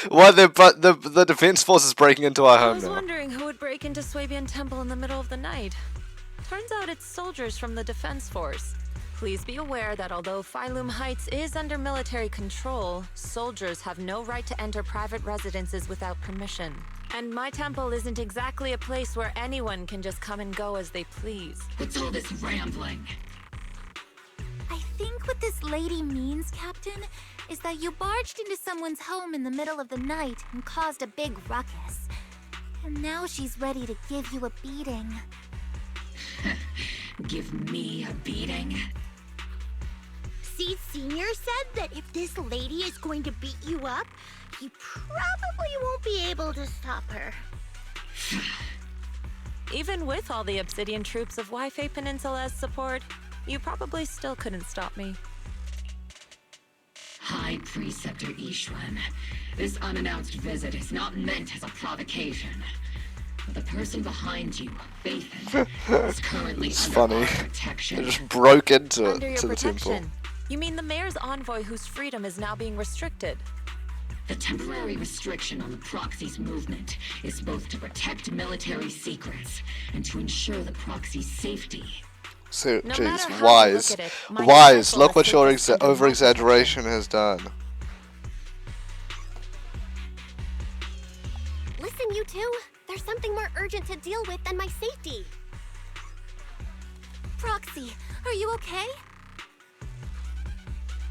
Why the defense force is breaking into our I home was now? wondering who would break into Swabian Temple in the middle of the night. Turns out it's soldiers from the Defense Force. Please be aware that although Phylum Heights is under military control, soldiers have no right to enter private residences without permission. And my temple isn't exactly a place where anyone can just come and go as they please. What's all this rambling? I think what this lady means, Captain, is that you barged into someone's home in the middle of the night and caused a big ruckus. And now she's ready to give you a beating. Give me a beating? Seed Senior said that if this lady is going to beat you up, you probably won't be able to stop her. Even with all the Obsidian troops of Wi-Fi Peninsula's support, you probably still couldn't stop me. High Preceptor Ishwan, this unannounced visit is not meant as a provocation. But the person behind you, Bathan, is currently It's under funny. our protection. They just broke into Under your to the protection. temple. You mean the mayor's envoy whose freedom is now being restricted? The temporary restriction on the proxy's movement is both to protect military secrets and to ensure the proxy's safety. So, No jeez, matter how you wise. look at it, my Wise, disciple look has what your taken under my over-exaggeration has done. Listen, you two. There's something more urgent to deal with than my safety. Proxy, are you okay?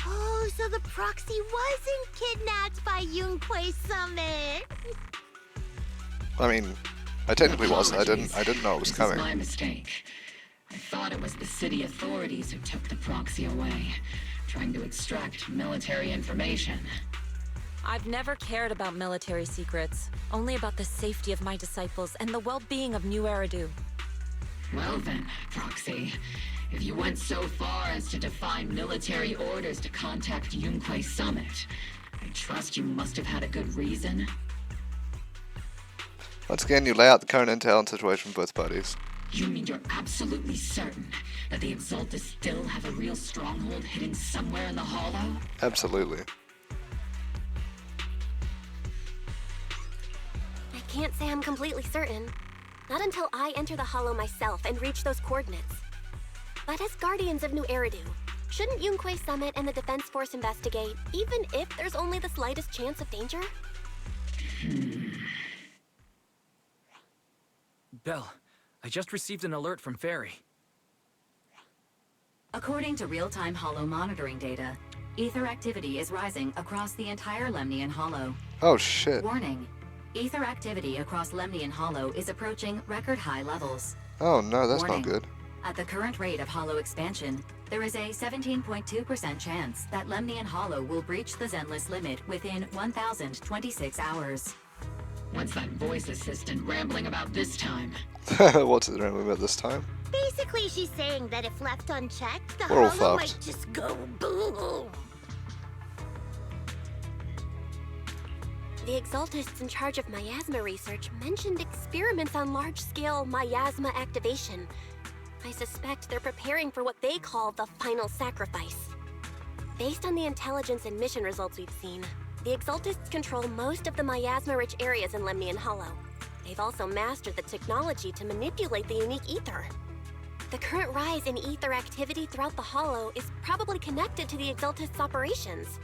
Oh, so the Proxy wasn't kidnapped by Yunquei Summit. I mean, I technically was. I didn't know it was This is coming. my mistake. I thought it was the city authorities who took the proxy away, trying to extract military information. I've never cared about military secrets, only about the safety of my disciples and the well-being of New Eridu. Well then, Proxy, if you went so far as to defy military orders to contact Yunquei Summit, I trust you must have had a good reason. Once again, you lay out the current intel and situation for both parties. You mean you're absolutely certain that the Exaltists still have a real stronghold hidden somewhere in the Hollow? Absolutely. I can't say I'm completely certain. Not until I enter the Hollow myself and reach those coordinates. But as Guardians of New Eridu, shouldn't Yunquei Summit and the Defense Force investigate, even if there's only the slightest chance of danger? Bell, I just received an alert from Fairy. According to real-time Hollow monitoring data, ether activity is rising across the entire Lemnian Hollow. Oh shit. Warning. Ether activity across Lemnian Hollow is approaching record high levels. Oh no, that's Warning. not good. At the current rate of Hollow expansion, there is a 17.2% chance that Lemnian Hollow will breach the Zenless limit within 1,026 hours. What's that voice assistant rambling about this time? What's it rambling about this time? Basically, she's saying that if left unchecked, the We're all hollow fucked. might just go boom. The Exaltists in charge of miasma research mentioned experiments on large-scale miasma activation. I suspect they're preparing for what they call the final sacrifice. Based on the intelligence and mission results we've seen, the Exaltists control most of the miasma-rich areas in Lemnian Hollow. They've also mastered the technology to manipulate the unique ether. The current rise in ether activity throughout the Hollow is probably connected to the Exaltists' operations.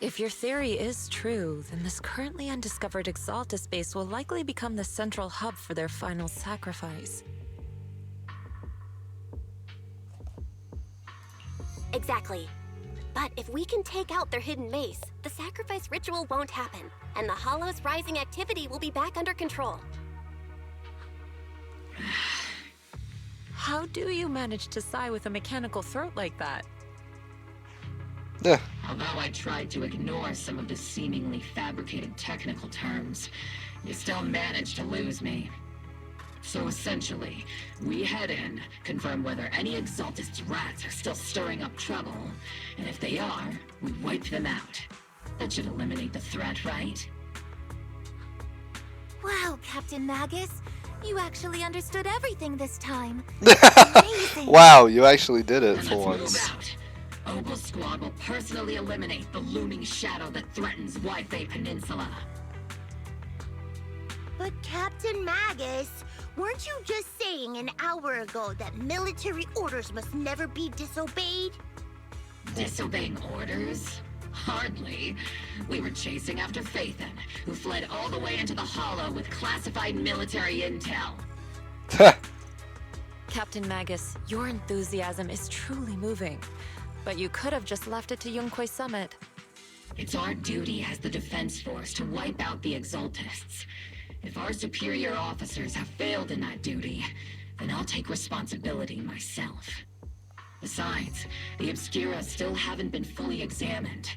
If your theory is true, then this currently undiscovered Exaltus base will likely become the central hub for their final sacrifice. Exactly. But if we can take out their hidden base, the sacrifice ritual won't happen, and the Hollow's rising activity will be back under control. How do you manage to sigh with a mechanical throat like that? Yeah. Although I tried to ignore some of the seemingly fabricated technical terms, you still managed to lose me. So essentially, we head in, confirm whether any Exaltist rats are still stirring up trouble, and if they are, we wipe them out. That should eliminate the threat, right? Wow, Captain Magus. You actually understood everything this time. Wow, you actually did it And for let's once. move out. Ogle Squad will personally eliminate the looming shadow that threatens Wi-Fi Peninsula. But Captain Magus, weren't you just saying an hour ago that military orders must never be disobeyed? Disobeying orders? Hardly. We were chasing after Phaethon, who fled all the way into the Hollow with classified military intel. Captain Magus, your enthusiasm is truly moving. But you could have just left it to Yunquay Summit. It's our duty as the Defense Force to wipe out the Exaltists. If our superior officers have failed in that duty, then I'll take responsibility myself. Besides, the Obscura still haven't been fully examined.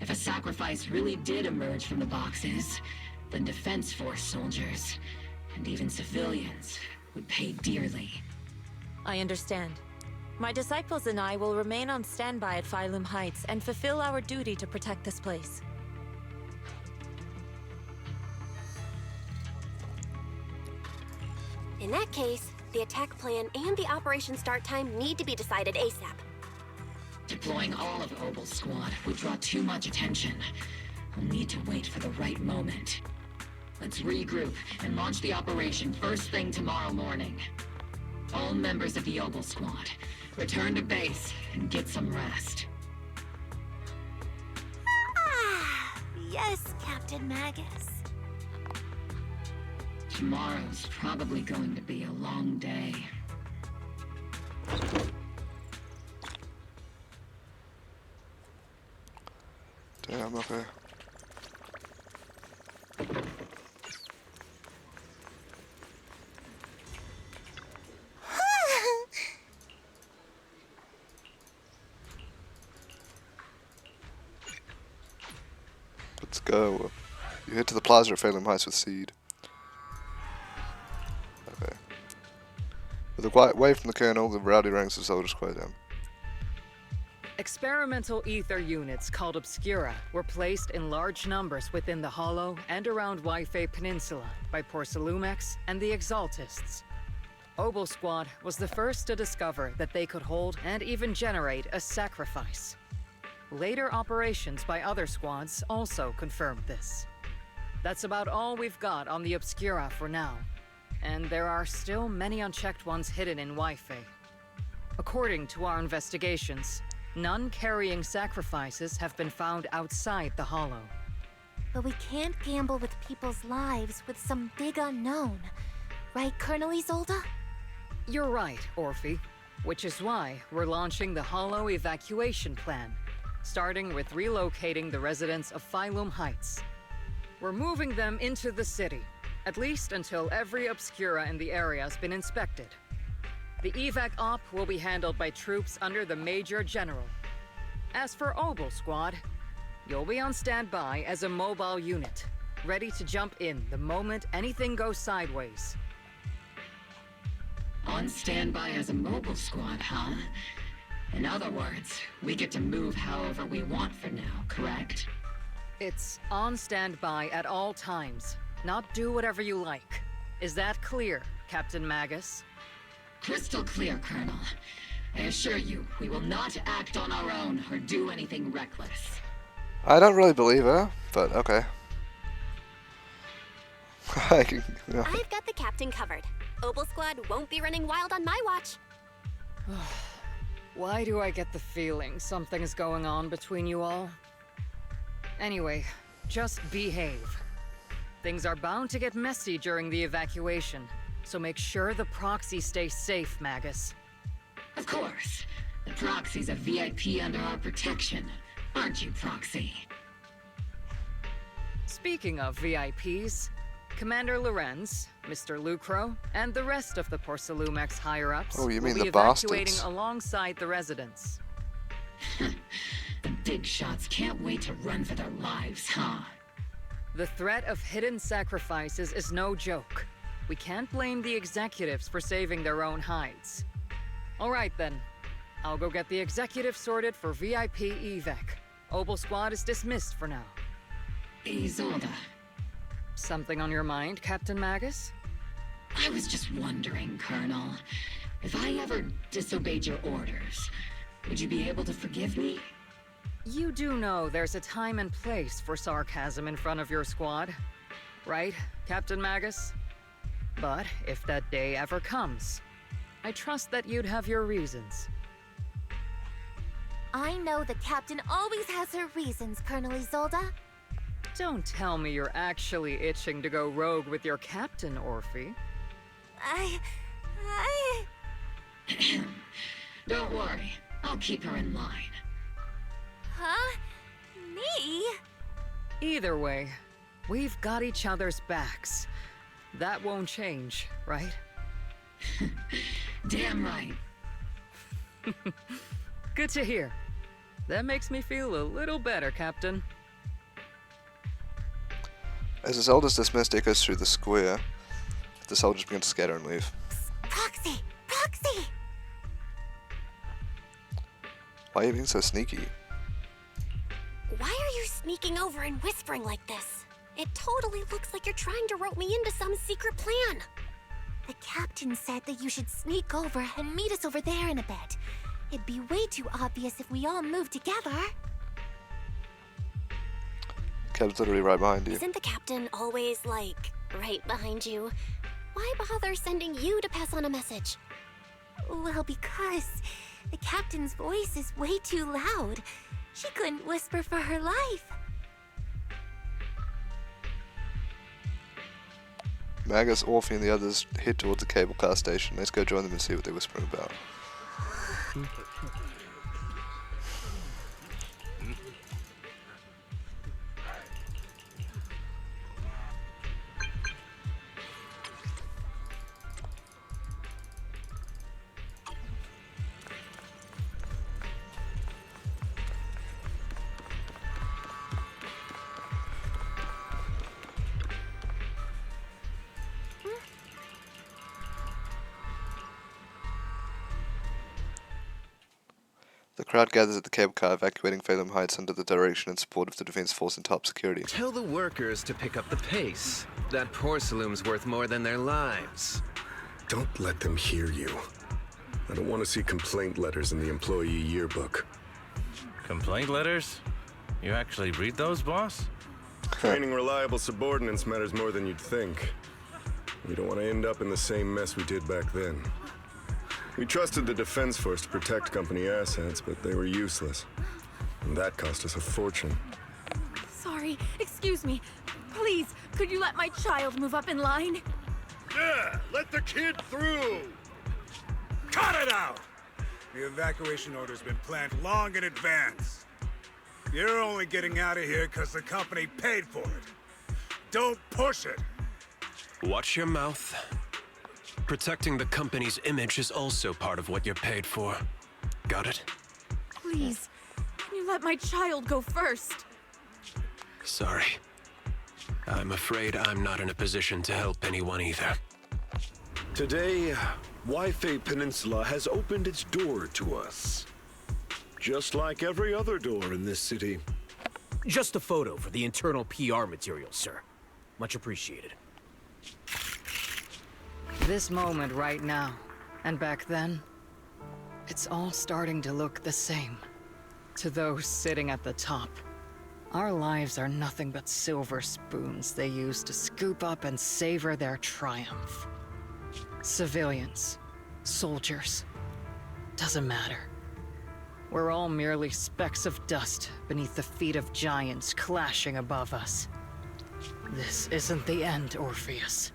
If a sacrifice really did emerge from the boxes, then Defense Force soldiers, and even civilians, would pay dearly. I understand. My disciples and I will remain on standby at Phylum Heights and fulfill our duty to protect this place. In that case, the attack plan and the operation start time need to be decided ASAP. Deploying all of Obel's squad would draw too much attention. We'll need to wait for the right moment. Let's regroup and launch the operation first thing tomorrow morning. All members of the Obel squad, return to base and get some rest. Ah, yes, Captain Magus. Tomorrow's probably going to be a long day. Damn, okay. Let's go. You head to the plaza at Phelan Heights with Seed. Okay. With a quiet wave from the colonel, the rowdy ranks of soldiers quiet down. Experimental ether units called Obscura were placed in large numbers within the Hollow and around Wi-Fi Peninsula by Porcelumex and the Exaltists. Obel Squad was the first to discover that they could hold and even generate a sacrifice. Later operations by other squads also confirmed this. That's about all we've got on the Obscura for now, and there are still many unchecked ones hidden in Wi-Fi. According to our investigations, none carrying sacrifices have been found outside the Hollow. But we can't gamble with people's lives with some big unknown. Right, Colonel Isolde? You're right, Orphe. Which is why we're launching the Hollow evacuation plan, starting with relocating the residents of Phylum Heights. We're moving them into the city, At least until every obscura in the area has been inspected. The evac op will be handled by troops under the Major General. As for Obel Squad, you'll be on standby as a mobile unit, ready to jump in the moment anything goes sideways. On standby as a mobile squad, huh? In other words, we get to move however we want for now, correct? It's on standby at all times, not do whatever you like. Is that clear, Captain Magus? Crystal clear, Colonel. I assure you, we will not act on our own or do anything reckless. I don't really believe her, but okay. I've got the captain covered. Obel Squad won't be running wild on my watch. Why do I get the feeling something is going on between you all? Anyway, just behave. Things are bound to get messy during the evacuation, so make sure the proxy stays safe, Magus. Of course. The proxy's a VIP under our protection. Aren't you, Proxy? Speaking of VIPs, Commander Lorenz, Mr. Lucro, and the rest of the Porcelumex higher-ups Oh, you mean will be the evacuating bastards. alongside the residents. The big shots can't wait to run for their lives, huh? The threat of hidden sacrifices is no joke. We can't blame the executives for saving their own hides. All right then. I'll go get the executive sorted for VIP evac. Obel Squad is dismissed for now. Isolde. Something on your mind, Captain Magus? I was just wondering, Colonel. If I ever disobeyed your orders, would you be able to forgive me? You do know there's a time and place for sarcasm in front of your squad, right, Captain Magus? But if that day ever comes, I trust that you'd have your reasons. I know the captain always has her reasons, Colonel Isolde. Don't tell me you're actually itching to go rogue with your captain, Orphe. Don't worry. I'll keep her in line. Huh? Me? Either way, we've got each other's backs. That won't change, right? Damn right. Good to hear. That makes me feel a little better, Captain. As Isolde is dismissed, echoes through the square. The soldiers begin to scatter and leave. Proxy! Proxy! Why are you being so sneaky? Why are you sneaking over and whispering like this? It totally looks like you're trying to rope me into some secret plan. The captain said that you should sneak over and meet us over there in a bit. It'd be way too obvious if we all moved together. Captain's literally right behind you. Isn't the captain always, like, right behind you? Why bother sending you to pass on a message? Well, because the captain's voice is way too loud. She couldn't whisper for her life. Magus, Orphe, and the others head towards the cable car station. Let's go join them and see what they're whispering about. The crowd gathers at the cable car, evacuating Phelan Heights under the direction and support of the Defense Force and top security. Tell the workers to pick up the pace. That porcelain's worth more than their lives. Don't let them hear you. I don't want to see complaint letters in the employee yearbook. Complaint letters? You actually read those, boss? Training reliable subordinates matters more than you'd think. We don't want to end up in the same mess we did back then. We trusted the Defense Force to protect company assets, but they were useless. And that cost us a fortune. Sorry, excuse me. Please, could you let my child move up in line? Yeah, let the kid through! Cut it out! The evacuation order's been planned long in advance. You're only getting out of here because the company paid for it. Don't push it. Watch your mouth. Protecting the company's image is also part of what you're paid for. Got it? Please, can you let my child go first? Sorry. I'm afraid I'm not in a position to help anyone either. Today, Wi-Fi Peninsula has opened its door to us. Just like every other door in this city. Just a photo for the internal PR material, sir. Much appreciated. This moment right now, and back then, it's all starting to look the same. To those sitting at the top, our lives are nothing but silver spoons they use to scoop up and savor their triumph. Civilians, soldiers, doesn't matter. We're all merely specks of dust beneath the feet of giants clashing above us. This isn't the end, Orpheus.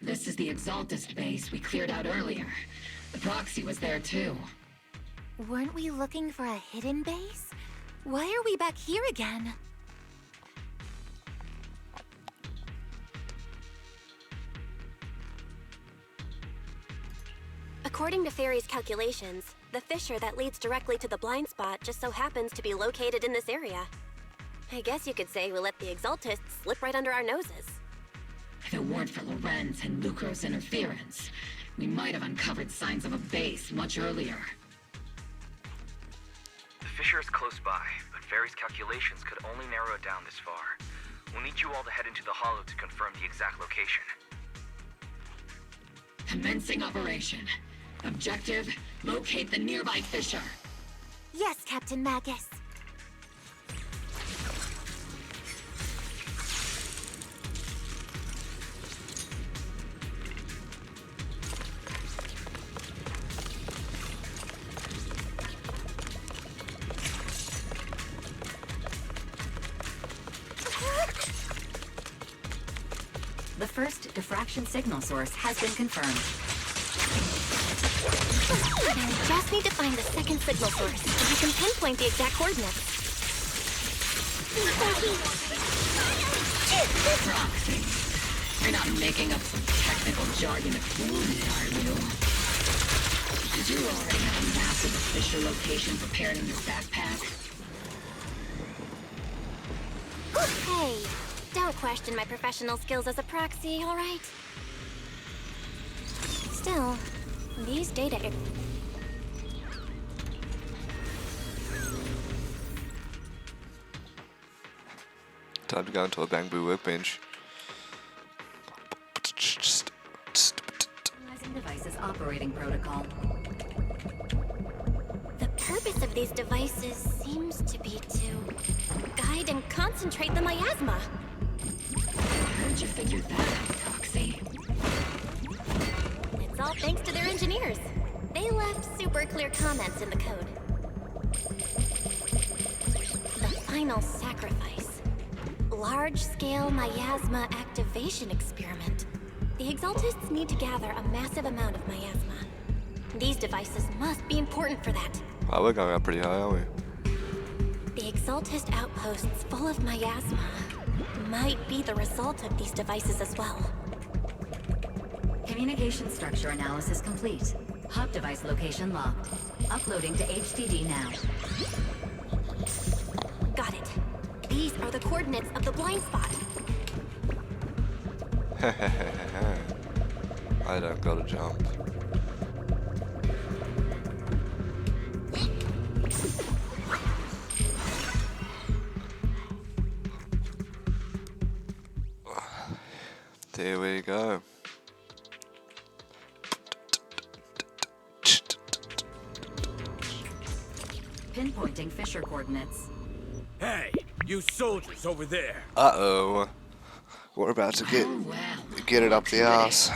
This is the Exaltist base we cleared out earlier. The proxy was there too. Weren't we looking for a hidden base? Why are we back here again? According to Fairy's calculations, the fissure that leads directly to the blind spot just so happens to be located in this area. I guess you could say we let the Exaltists slip right under our noses. If it weren't for Lorenz and Lucro's interference, we might have uncovered signs of a base much earlier. The fissure is close by, but Fairy's calculations could only narrow it down this far. We'll need you all to head into the hollow to confirm the exact location. Commencing operation. Objective, locate the nearby fissure. Yes, Captain Magus. The first diffraction signal source has been confirmed. I just need to find the second signal source, so we can pinpoint the exact coordinates. Proxy. You're not making up some technical jargon to fool me, are you? Did you already have a map of the fissure location prepared in your backpack? Hey, don't question my professional skills as a proxy, all right? Still, these data... Time to go into a bamboo workbench. Analyzing devices operating protocol. The purpose of these devices seems to be to guide and concentrate the miasma. How did you figure that out, Proxy? It's all thanks to their engineers. They left super clear comments in the code. The final sacrifice. Large-scale miasma activation experiment. The Exaltists need to gather a massive amount of miasma. These devices must be important for that. Wow, we're going up pretty high, aren't we? The Exaltist outposts full of miasma might be the result of these devices as well. Communication structure analysis complete. Hub device location locked. Uploading to HDD now. Got it. These are the coordinates of the blind spot. I don't gotta jump. There we go. Pinpointing fissure coordinates. Hey, you soldiers over there. Uh-oh. We're about to get it up the ass.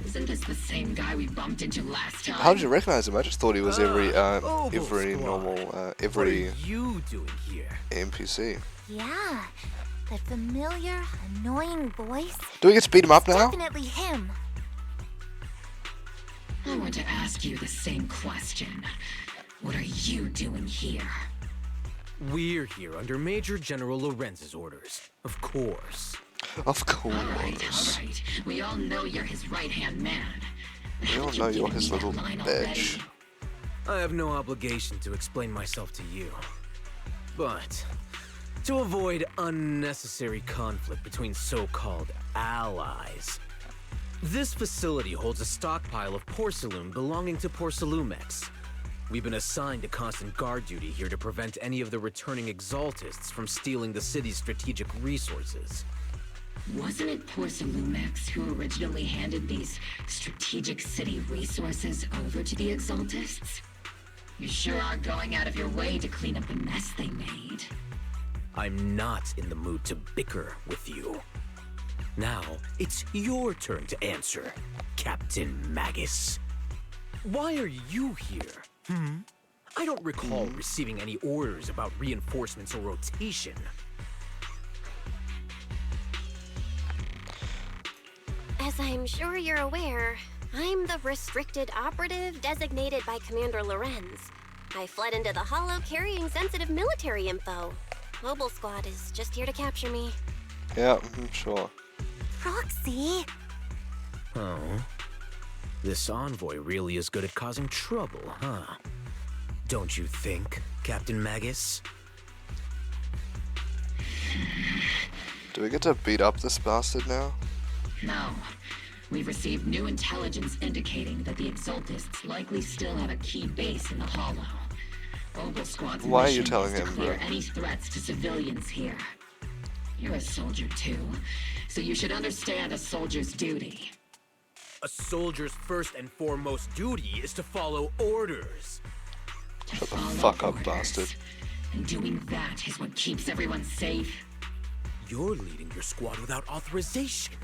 Isn't this the same guy we bumped into last time? How did you recognize him? I just thought he was every normal, What are you doing here? NPC. Yeah, that familiar, annoying voice. Do we get to beat him up now? Definitely him. I want to ask you the same question. What are you doing here? We're here under Major General Lorenz's orders. Of course. Of course. All right. We all know you're his right-hand man. We all know you're his little bitch. I have no obligation to explain myself to you. But to avoid unnecessary conflict between so-called allies, this facility holds a stockpile of porcelain belonging to Porcelumex. We've been assigned to constant guard duty here to prevent any of the returning exaltists from stealing the city's strategic resources. Wasn't it Porcelumex who originally handed these strategic city resources over to the exaltists? You sure are going out of your way to clean up the mess they made. I'm not in the mood to bicker with you. Now, it's your turn to answer, Captain Magus. Why are you here? I don't recall receiving any orders about reinforcements or rotation. As I'm sure you're aware, I'm the restricted operative designated by Commander Lorenz. I fled into the Hollow carrying sensitive military info. Mobile Squad is just here to capture me. Yeah, sure. Proxy? Oh. This envoy really is good at causing trouble, huh? Don't you think, Captain Magus? Do we get to beat up this bastard now? No. We've received new intelligence indicating that the Exaltists likely still have a key base in the Hollow. Mobile Squad's Why are you mission telling is to him, clear bro? any threats to civilians here. You're a soldier too, so you should understand a soldier's duty. A soldier's first and foremost duty is to follow orders. Shut the fuck up, bastard. And doing that is what keeps everyone safe. You're leading your squad without authorization.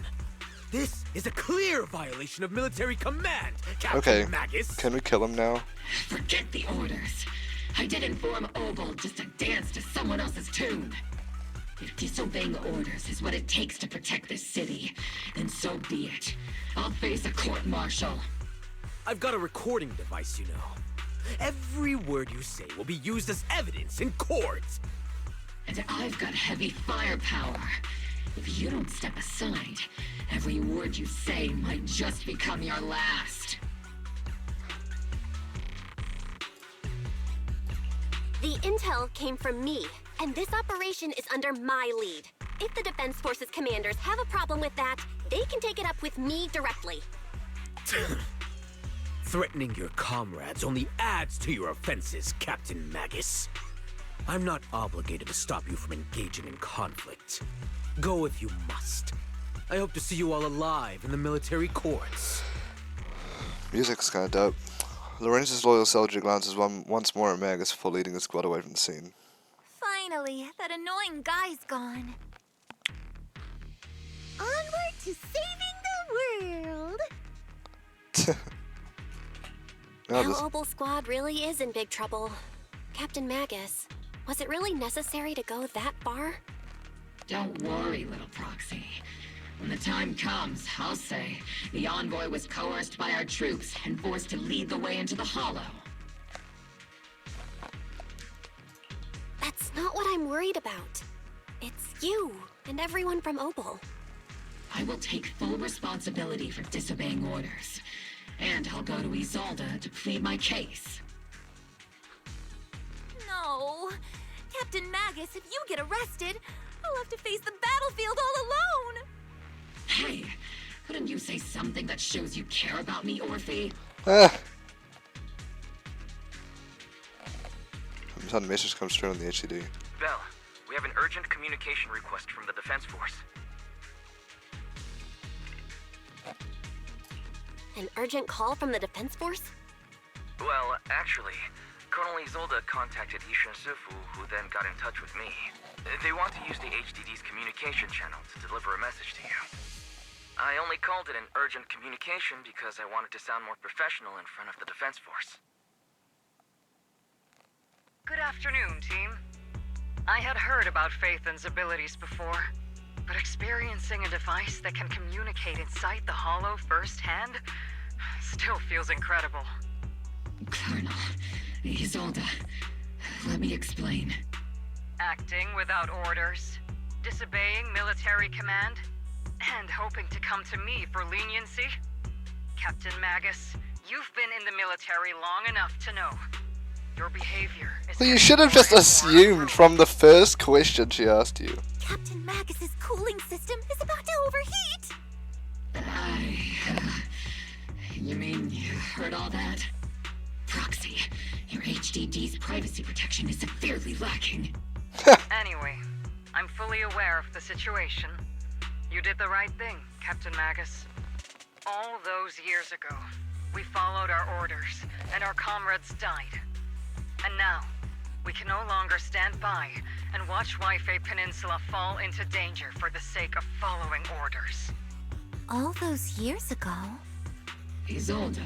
This is a clear violation of military command, Captain Okay, Magus. can we kill him now? Forget the orders. I did inform Obel just to dance to someone else's tune. If disobeying orders is what it takes to protect this city, then so be it. I'll face a court-martial. I've got a recording device, you know. Every word you say will be used as evidence in court. And I've got heavy firepower. If you don't step aside, every word you say might just become your last. The intel came from me, and this operation is under my lead. If the Defense Forces commanders have a problem with that, they can take it up with me directly. Threatening your comrades only adds to your offenses, Captain Magus. I'm not obligated to stop you from engaging in conflict. Go if you must. I hope to see you all alive in the military courts. Music's kinda dope. Lorenz's loyal soldier glances once more at Magus before leading his squad away from the scene. Finally, that annoying guy's gone. Onward to saving the world! No, Now Obel Squad really is in big trouble. Captain Magus, was it really necessary to go that far? Don't worry, little proxy. When the time comes, I'll say the envoy was coerced by our troops and forced to lead the way into the Hollow. That's not what I'm worried about. It's you and everyone from Obel. I will take full responsibility for disobeying orders. And I'll go to Isolde to plead my case. No. Captain Magus, if you get arrested, I'll have to face the battlefield all alone. Hey, couldn't you say something that shows you care about me, Orphe? Some message comes through on the HDD. Bell, we have an urgent communication request from the Defense Force. An urgent call from the Defense Force? Well, actually, Colonel Isolde contacted Ishin Sufu, who then got in touch with me. They want to use the HDD's communication channel to deliver a message to you. I only called it an urgent communication because I wanted to sound more professional in front of the Defense Force. Good afternoon, team. I had heard about Phaethon's abilities before, but experiencing a device that can communicate inside the Hollow firsthand, Still feels incredible. Colonel, Isolde, let me explain. Acting without orders, disobeying military command, and hoping to come to me for leniency? Captain Magus, you've been in the military long enough to know. Your behavior is... Well, you should have just assumed from the first question she asked you. Captain Magus's cooling system is about to overheat! You mean you heard all that? Proxy, your HDD's privacy protection is severely lacking. Anyway, I'm fully aware of the situation. You did the right thing, Captain Magus. All those years ago, we followed our orders, and our comrades died. And now, we can no longer stand by and watch Wi-Fi Peninsula fall into danger for the sake of following orders. All those years ago? Isolde,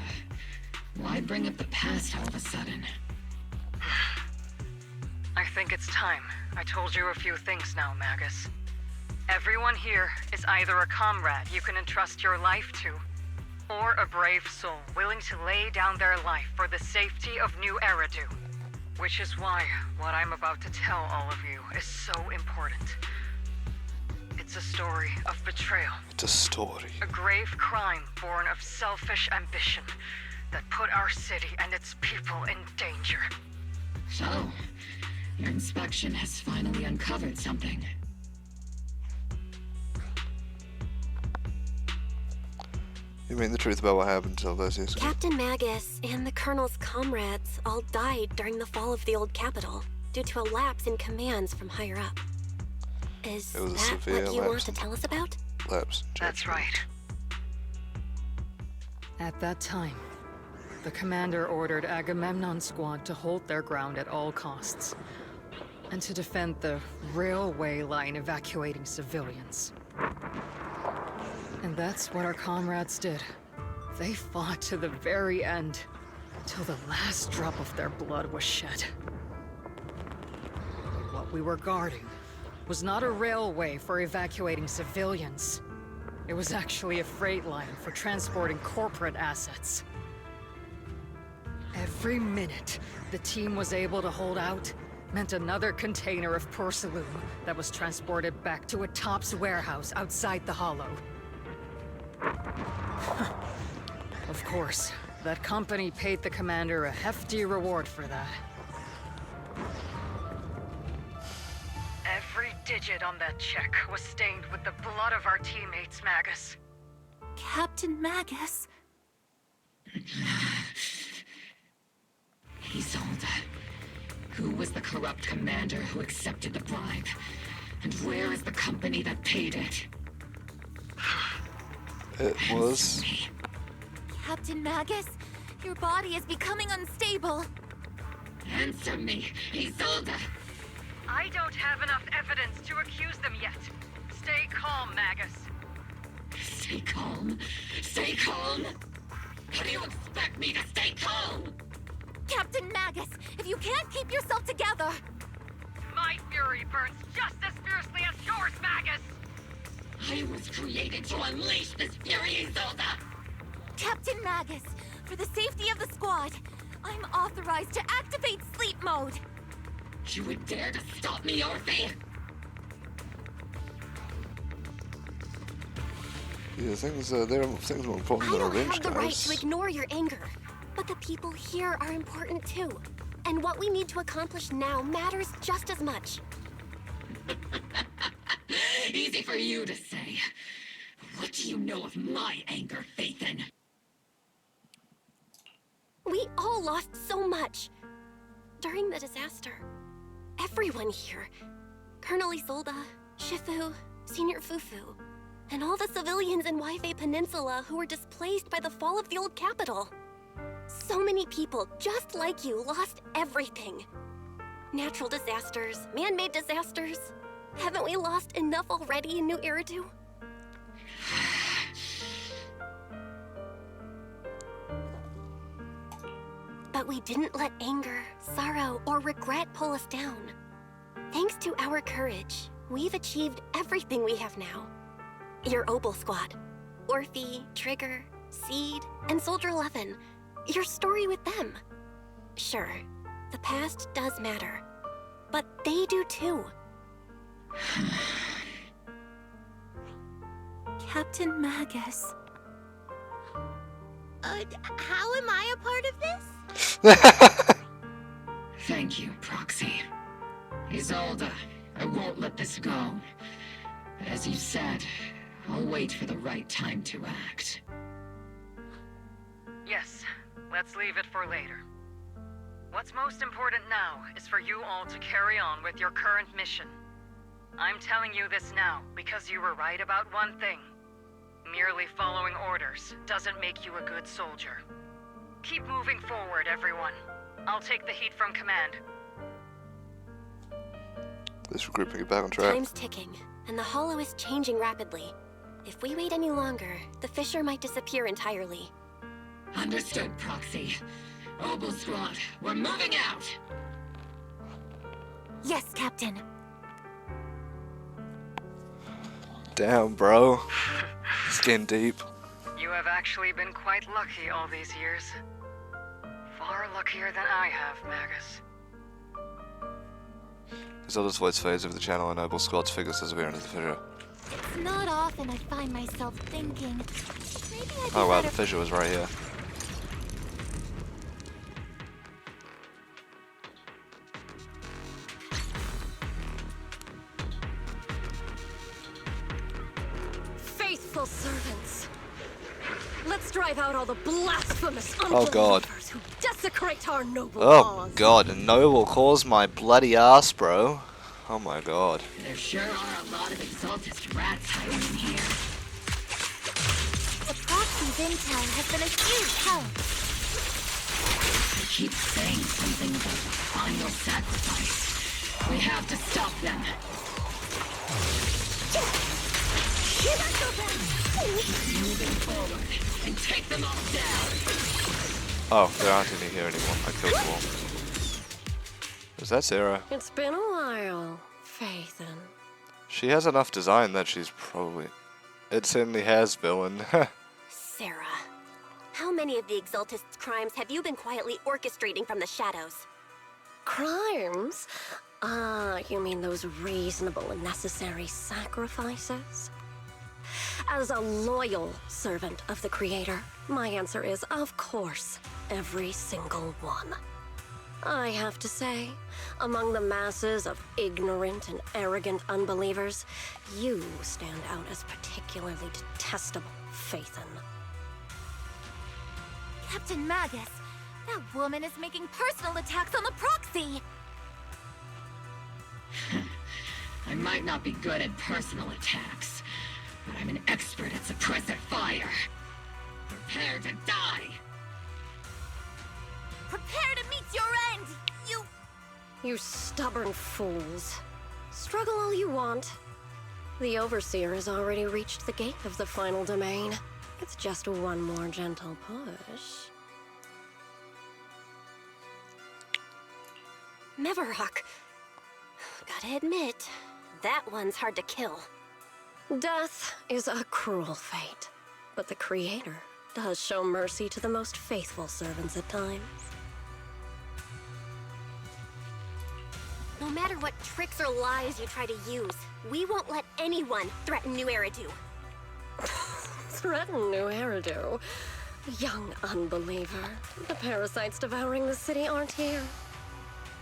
why bring up the past all of a sudden? I think it's time I told you a few things now, Magus. Everyone here is either a comrade you can entrust your life to, or a brave soul willing to lay down their life for the safety of New Eridu. Which is why what I'm about to tell all of you is so important. It's a story of betrayal. It's a story. A grave crime born of selfish ambition that put our city and its people in danger. So, your inspection has finally uncovered something. You mean the truth about what happened all those years ago? Captain Magus and the Colonel's comrades all died during the fall of the old capital due to a lapse in commands from higher up. Is that what you want to tell us about? Lapse. That's right. At that time, the commander ordered Agamemnon's squad to hold their ground at all costs, and to defend the railway line evacuating civilians. And that's what our comrades did. They fought to the very end, till the last drop of their blood was shed. But what we were guarding was not a railway for evacuating civilians. It was actually a freight line for transporting corporate assets. Every minute the team was able to hold out meant another container of porcelain that was transported back to a Topps warehouse outside the Hollow. Of course, that company paid the commander a hefty reward for that. Every digit on that check was stained with the blood of our teammates, Magus. Captain Magus? Isolde, who was the corrupt commander who accepted the bribe? And where is the company that paid it? It was... Captain Magus, your body is becoming unstable. Answer me, Isolde! I don't have enough evidence to accuse them yet. Stay calm, Magus. Stay calm? Stay calm? How do you expect me to stay calm? Captain Magus, if you can't keep yourself together... My fury burns just as fiercely as yours, Magus! I was created to unleash this fury, Isolde! Captain Magus, for the safety of the squad, I'm authorized to activate sleep mode. You would dare to stop me, Orphe? Yeah, there are things more important than I our don't range have the right guys. to ignore your anger, but the people here are important too. And what we need to accomplish now matters just as much. Easy for you to say. What do you know of my anger, Phaethon? We all lost so much. During the disaster, everyone here, Colonel Isolde, Shifu, Senior Fufu, and all the civilians in Wi-Fi Peninsula who were displaced by the fall of the old capital. So many people, just like you, lost everything. Natural disasters, man-made disasters. Haven't we lost enough already in New Eridu? But we didn't let anger, sorrow, or regret pull us down. Thanks to our courage, we've achieved everything we have now. Your Obel squad. Orphe, Trigger, Seed, and Soldier 11. Your story with them. Sure, the past does matter. But they do too. Captain Magus. How am I a part of this? Thank you, Proxy. Isolde, I won't let this go. As you said, I'll wait for the right time to act. Yes, let's leave it for later. What's most important now is for you all to carry on with your current mission. I'm telling you this now because you were right about one thing. Merely following orders doesn't make you a good soldier. Keep moving forward, everyone. I'll take the heat from command. This regrouping it back on track. Time's ticking, and the Hollow is changing rapidly. If we wait any longer, the fissure might disappear entirely. Understood, Proxy. Obel Squad, we're moving out! Yes, Captain. Damn, bro. Skin deep. You have actually been quite lucky all these years. Far luckier than I have, Magus. Isolde's voice fades over the channel and Noble Squad's figures disappear into the fissure. It's not often I find myself thinking. Maybe I'd be Oh wow, better. the fissure was right here. Faithful servants. Let's drive out all the blasphemous Oh god. unbelievers who desecrate our noble Oh laws. god, a noble calls my bloody ass, bro. Oh my god. There sure are a lot of exaltist rats hiding in here. The Proxy's intel has been a huge help. They keep saying something about the final sacrifice. We have to stop them. Keep moving forward and take them all down. Oh, there aren't any here anymore. I killed them all. Is that Sarah? It's been a while, Faithin. She has enough design that she's probably... It certainly has villain. Sarah, how many of the Exaltist's crimes have you been quietly orchestrating from the shadows? Crimes? Ah, you mean those reasonable and necessary sacrifices? As a loyal servant of the Creator, my answer is, of course, every single one. I have to say, among the masses of ignorant and arrogant unbelievers, you stand out as particularly detestable, Faithin. Captain Magus, that woman is making personal attacks on the Proxy. I might not be good at personal attacks, but I'm an expert at suppressive fire. Prepare to die! Prepare to meet your end, you... You stubborn fools. Struggle all you want. The Overseer has already reached the gate of the final domain. It's just one more gentle push. Meverok. Gotta admit, that one's hard to kill. Death is a cruel fate, but the Creator does show mercy to the most faithful servants at times. No matter what tricks or lies you try to use, we won't let anyone threaten New Eridu. Threaten New Eridu? Young unbeliever. The parasites devouring the city aren't here.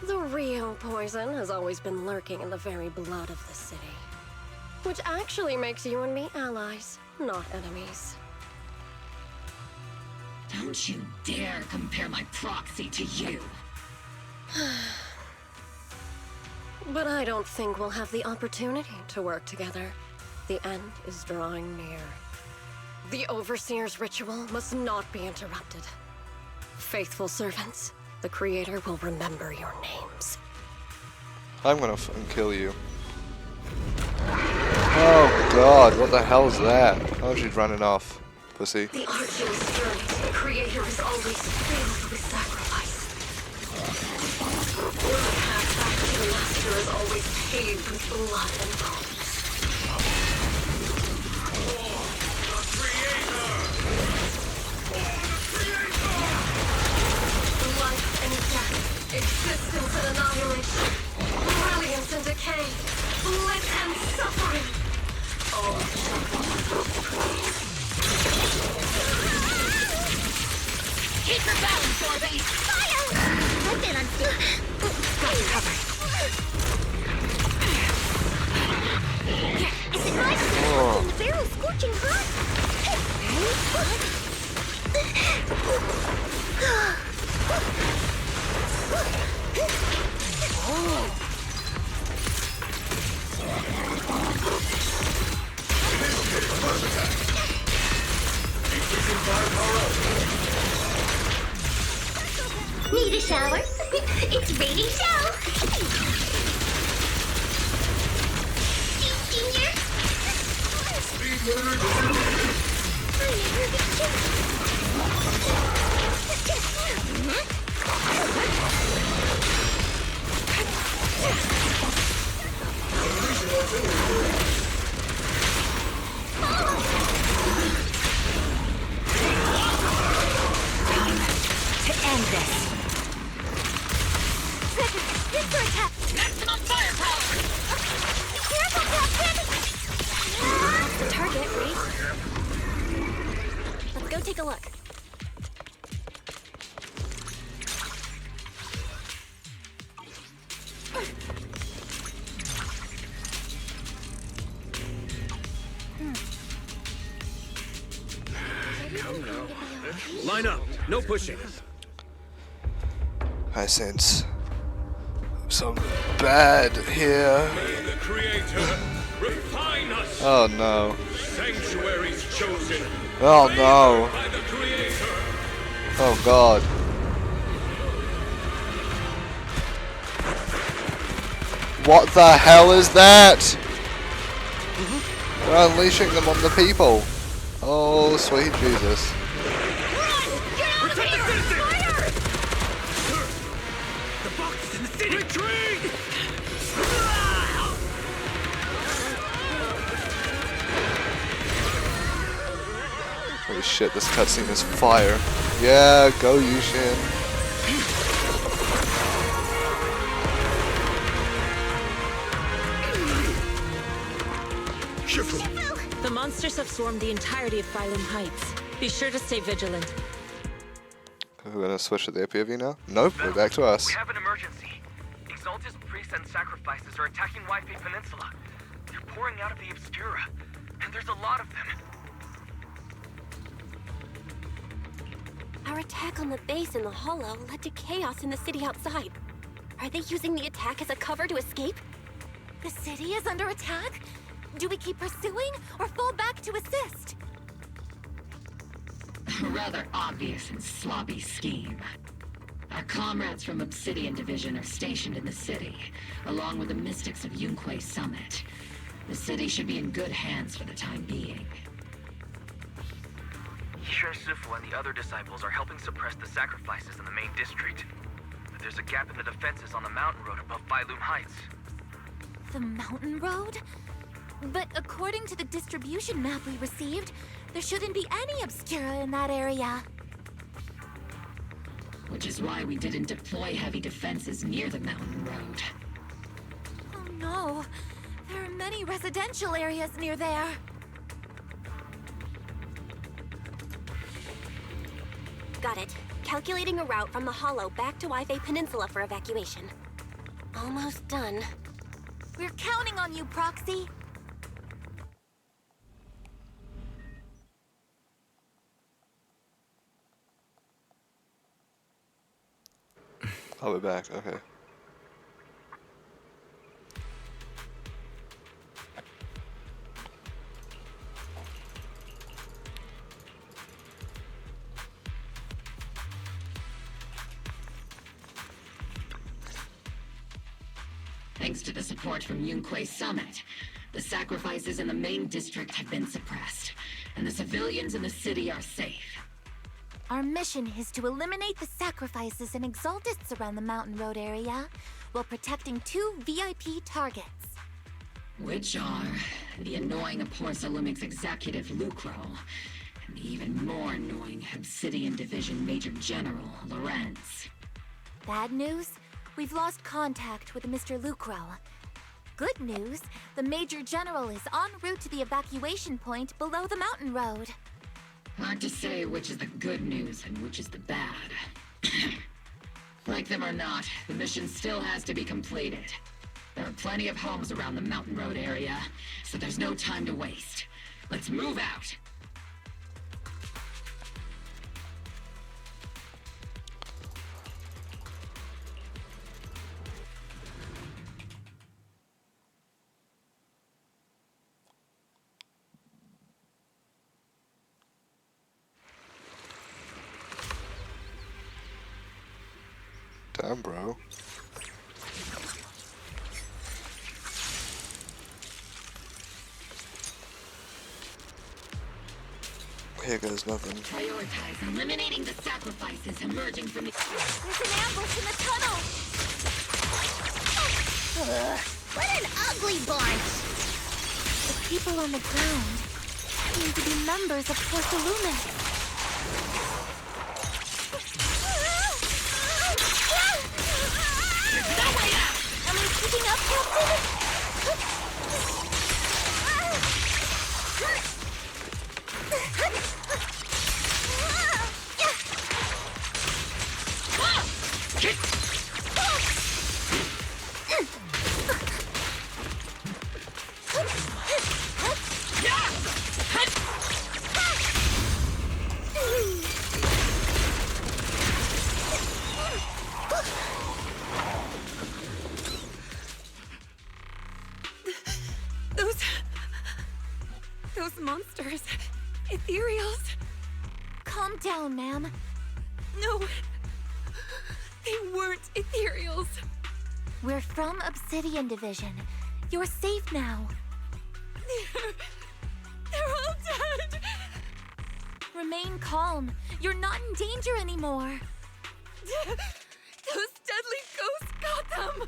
The real poison has always been lurking in the very blood of the city. Which actually makes you and me allies, not enemies. Don't you dare compare my Proxy to you! But I don't think we'll have the opportunity to work together. The end is drawing near. The Overseer's ritual must not be interrupted. Faithful servants, the Creator will remember your names. I'm gonna fucking kill you. Oh god, what the hell is that? Oh, she's running off. Pussy. The Archie is straight. The Creator is always filled with sacrifice. The path back to the Master is always paved with blood and bones. Existence and annihilation. Brilliance and decay. Bliss and suffering. All Keep your balance, Orby! Fire! I've been unstable. got you covered. Is it my Oh. the barrel scorching hot? Need a shower? It's raining show! Junior? To end this. Pincer attack! Maximum firepower! Careful, Captain! That's the target, right? Let's go take a look. Come now. Line up. No pushing. I sense some bad here. May the Creator refine us. Oh no. Sanctuaries chosen. Oh no. By the Creator. Oh god. What the hell is that? They're unleashing them on the people. Oh sweet Jesus. Holy shit, this cutscene is fire. Yeah, go Yushin. The monsters have swarmed the entirety of Phylum Heights. Be sure to stay vigilant. We're gonna switch to the POV now? Nope, we're back to us. We have an emergency. Exalted priests and sacrifices are attacking Wi-Fi Peninsula. They're pouring out of the Obscura, and there's a lot of them. Our attack on the base in the Hollow led to chaos in the city outside. Are they using the attack as a cover to escape? The city is under attack? Do we keep pursuing or fall back to assist? A rather obvious and sloppy scheme. Our comrades from Obsidian Division are stationed in the city, along with the mystics of Yunquay Summit. The city should be in good hands for the time being. Yishun Sifu and the other disciples are helping suppress the sacrifices in the main district. But there's a gap in the defenses on the mountain road above Phylum Heights. The mountain road? But according to the distribution map we received, there shouldn't be any Obscura in that area. Which is why we didn't deploy heavy defenses near the mountain road. Oh no, there are many residential areas near there. Got it. Calculating a route from the Hollow back to Wi-Fi Peninsula for evacuation. Almost done. We're counting on you, Proxy. I'll be back, okay. Thanks to the support from Yunquay Summit, the sacrifices in the main district have been suppressed, and the civilians in the city are safe. Our mission is to eliminate the sacrifices and exaltists around the Mountain Road area, while protecting 2 VIP targets. Which are the annoying Aporsalumix executive Lucro, and the even more annoying Obsidian Division Major General Lorenz. Bad news? we've lost contact with Mr. Lucro. Good news, the Major General is en route to the evacuation point below the mountain road. Hard to say which is the good news and which is the bad. Like them or not, the mission still has to be completed. There are plenty of homes around the mountain road area, so there's no time to waste. Let's move out. Damn, bro. Here goes nothing. Prioritize eliminating the sacrifices emerging from the... There's an ambush in the tunnel! Ugh, what an ugly bunch! The people on the ground seem to be members of Porsalume. Am I keeping up, Captain? Those monsters. Ethereals. Calm down, ma'am. No. They weren't ethereals. We're from Obsidian Division. You're safe now. They're all dead. Remain calm. You're not in danger anymore. Those deadly ghosts got them.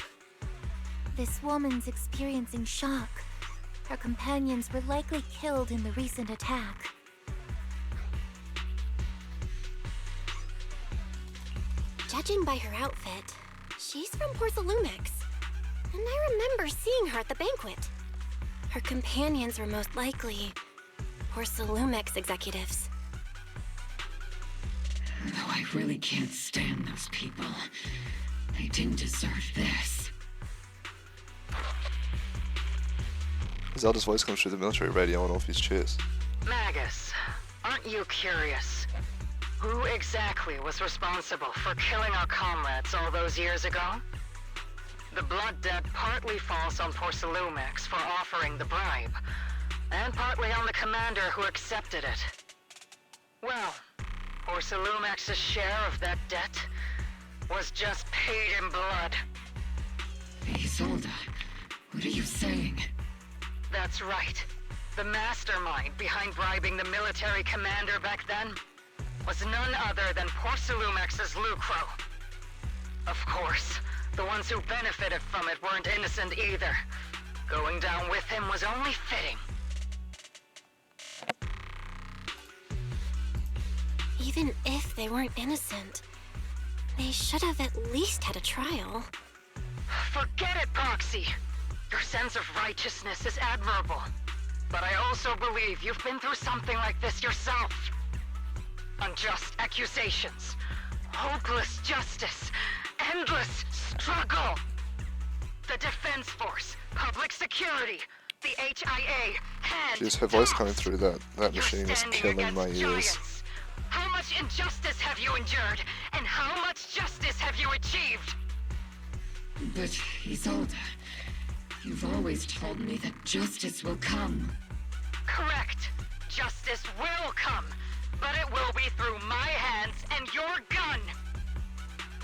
This woman's experiencing shock. Her companions were likely killed in the recent attack. Judging by her outfit, she's from Porsalumex. And I remember seeing her at the banquet. Her companions were most likely Porsalumex executives. Though I really can't stand those people. They didn't deserve this. Zelda's voice comes through the military radio on Orpheus' chest. Magus, aren't you curious? Who exactly was responsible for killing our comrades all those years ago? The blood debt partly falls on Porsalumex for offering the bribe, and partly on the commander who accepted it. Well, Porsalumex's share of that debt was just paid in blood. Isolde, what are you saying? That's right. The mastermind behind bribing the military commander back then was none other than Porsalumex's Lucro. Of course, the ones who benefited from it weren't innocent either. Going down with him was only fitting. Even if they weren't innocent, they should have at least had a trial. Forget it, Proxy! Your sense of righteousness is admirable. But I also believe you've been through something like this yourself. Unjust accusations, hopeless justice, endless struggle. The Defense Force, public security, the HIA, and Jeez, her voice coming through that machine is killing my ears. How much injustice have you endured, and how much justice have you achieved? But, Isolde, you've always told me that justice will come. Correct. Justice will come, but it will be through my hands and your gun.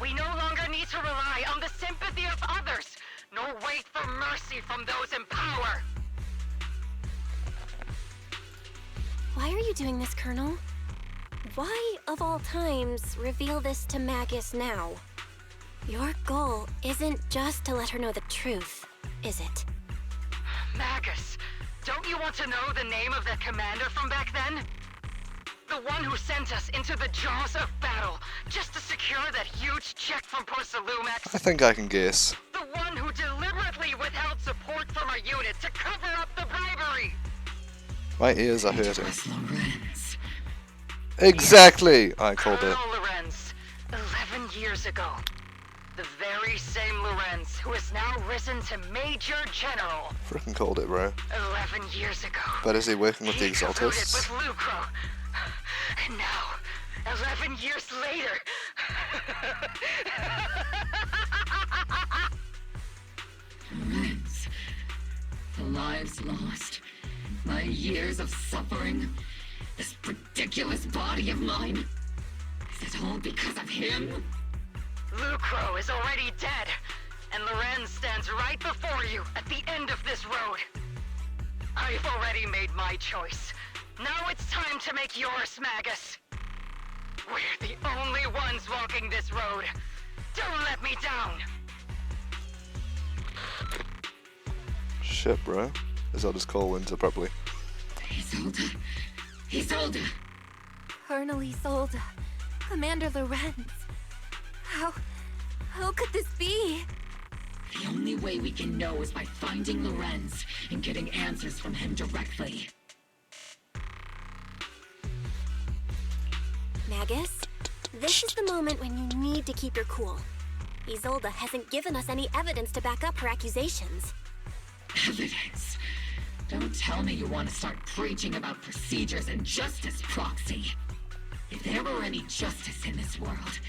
We no longer need to rely on the sympathy of others, nor wait for mercy from those in power. Why are you doing this, Colonel? Why, of all times, reveal this to Magus now? Your goal isn't just to let her know the truth, is it? Magus, don't you want to know the name of that commander from back then? The one who sent us into the jaws of battle just to secure that huge check from Porsalumex. I think I can guess. The one who deliberately withheld support from our unit to cover up the bribery. My ears are hurting. Exactly! I called it. Colonel Lorenz, 11 years ago. The very same Lorenz who has now risen to Major General. Freaking called it, bro. 11 years ago. But is he working with the He colluded Exaltists? with Lucro. And now, 11 years later. Lorenz, the lives lost, my years of suffering, this ridiculous body of mine. Is it all because of him? Lucro is already dead, and Lorenz stands right before you at the end of this road. I've already made my choice. Now it's time to make yours, Magus. We're the only ones walking this road. Don't let me down. Shit, bro. Isolde's call wins abruptly. Isolde. Isolde. Colonel Isolde. Commander Lorenz. How could this be? The only way we can know is by finding Lorenz and getting answers from him directly. Magus, this is the moment when you need to keep your cool. Isolde hasn't given us any evidence to back up her accusations. Evidence? Don't tell me you want to start preaching about procedures and justice, Proxy. If there were any justice in this world,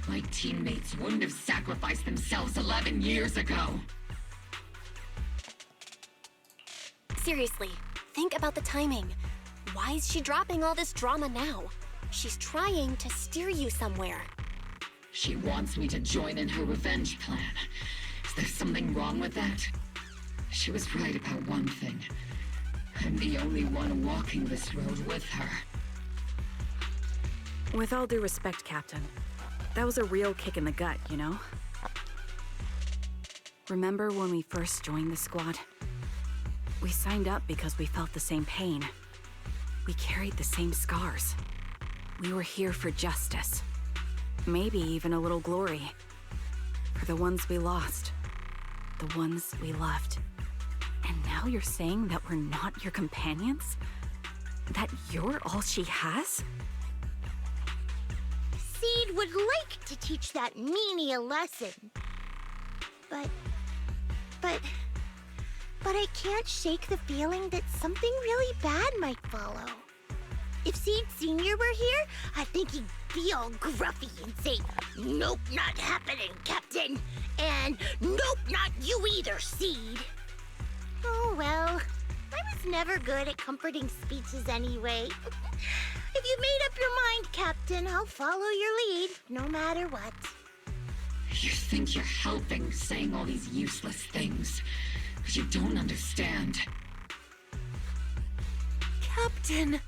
my teammates wouldn't have sacrificed themselves 11 years ago. Seriously, think about the timing. Why is she dropping all this drama now? She's trying to steer you somewhere. She wants me to join in her revenge plan. Is there something wrong with that? She was right about one thing. I'm the only one walking this road with her. With all due respect, Captain, that was a real kick in the gut, you know? Remember when we first joined the squad? We signed up because we felt the same pain. We carried the same scars. We were here for justice. Maybe even a little glory. For the ones we lost. The ones we loved. And now you're saying that we're not your companions? That you're all she has? Seed would like to teach that meanie a lesson. But I can't shake the feeling that something really bad might follow. If Seed Sr. were here, I think he'd be all gruffy and say, "Nope, not happening, Captain." And "Nope, not you either, Seed." Oh well, I was never good at comforting speeches anyway. If you've made up your mind, Captain, I'll follow your lead, no matter what. You think you're helping saying all these useless things, but you don't understand. Captain!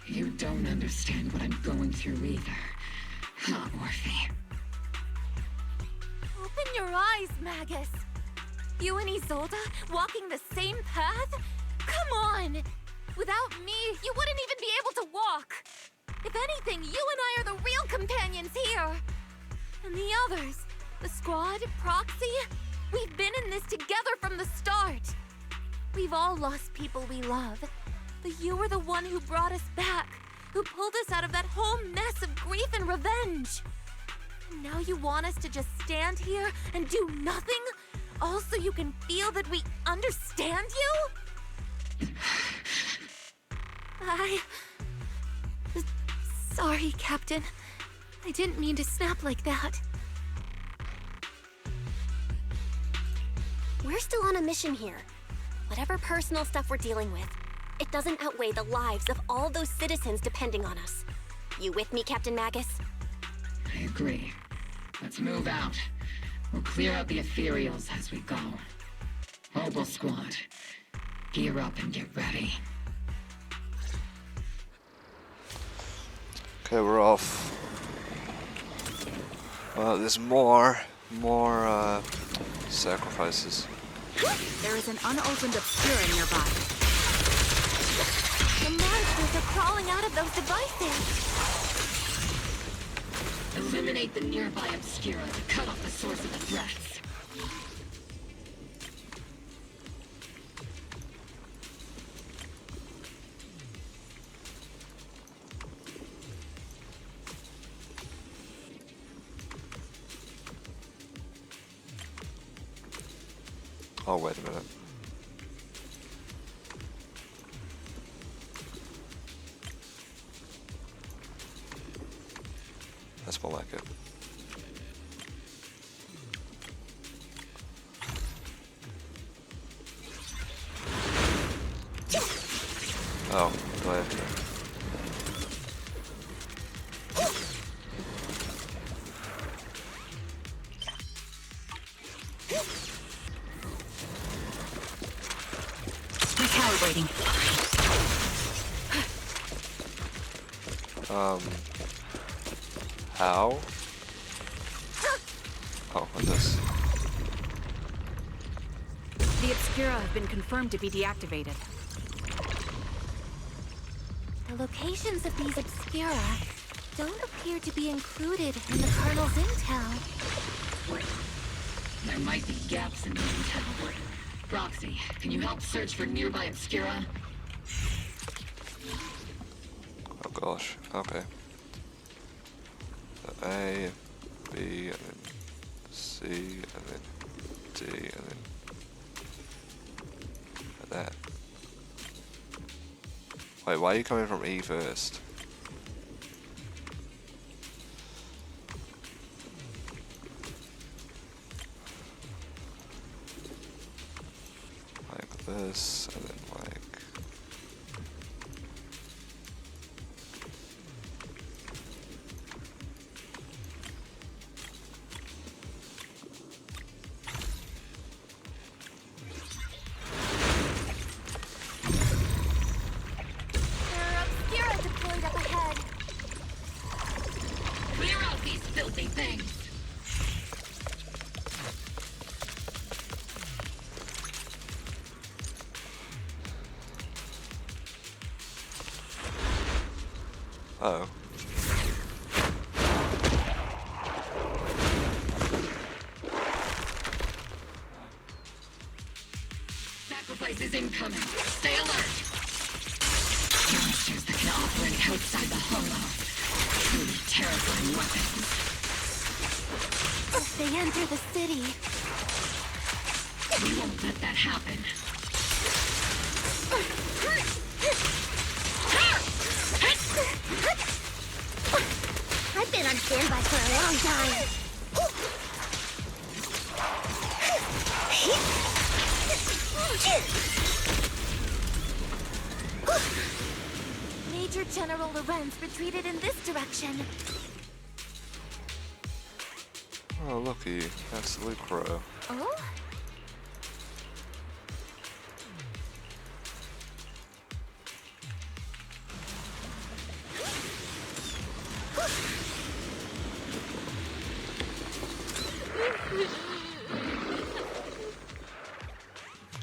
You don't understand what I'm going through either, huh, Orphe? Open your eyes, Magus. You and Isolde walking the same path? Come on! Without me, you wouldn't even be able to walk. If anything, you and I are the real companions here. And the others, the squad, Proxy, we've been in this together from the start. We've all lost people we love, but you were the one who brought us back, who pulled us out of that whole mess of grief and revenge. And now you want us to just stand here and do nothing, all so you can feel that we understand you? Sorry, Captain. I didn't mean to snap like that. We're still on a mission here. Whatever personal stuff we're dealing with, it doesn't outweigh the lives of all those citizens depending on us. You with me, Captain Magus? I agree. Let's move out. We'll clear out the ethereals as we go. Mobile Squad, gear up and get ready. Okay, we're off. Well, there's more sacrifices. There is an unopened obscura nearby. The monsters are crawling out of those devices. Eliminate the nearby Obscura to cut off the source of the threats. Oh, wait a minute. That's more like it. Oh, do I have to? Recalibrating. How? Oh, like this. The Obscura have been confirmed to be deactivated. The locations of these Obscura don't appear to be included in the Colonel's intel. There might be gaps in the intel. Proxy, can you help search for nearby Obscura? Oh gosh, okay. So A, B, and then C, and then D, and then like that. Wait, why are you coming from E first? Like this, and then like... There are Obscura deployed up ahead. Clear out these filthy things! Uh-oh. Sacrifice is incoming. Stay alert! Monsters that can operate outside the hollow. Truly terrifying weapons. If they enter the city, We won't let that happen. I've been on standby for a long time. Major General Lorenz retreated in this direction. Oh, looky. That's Lucro. Oh?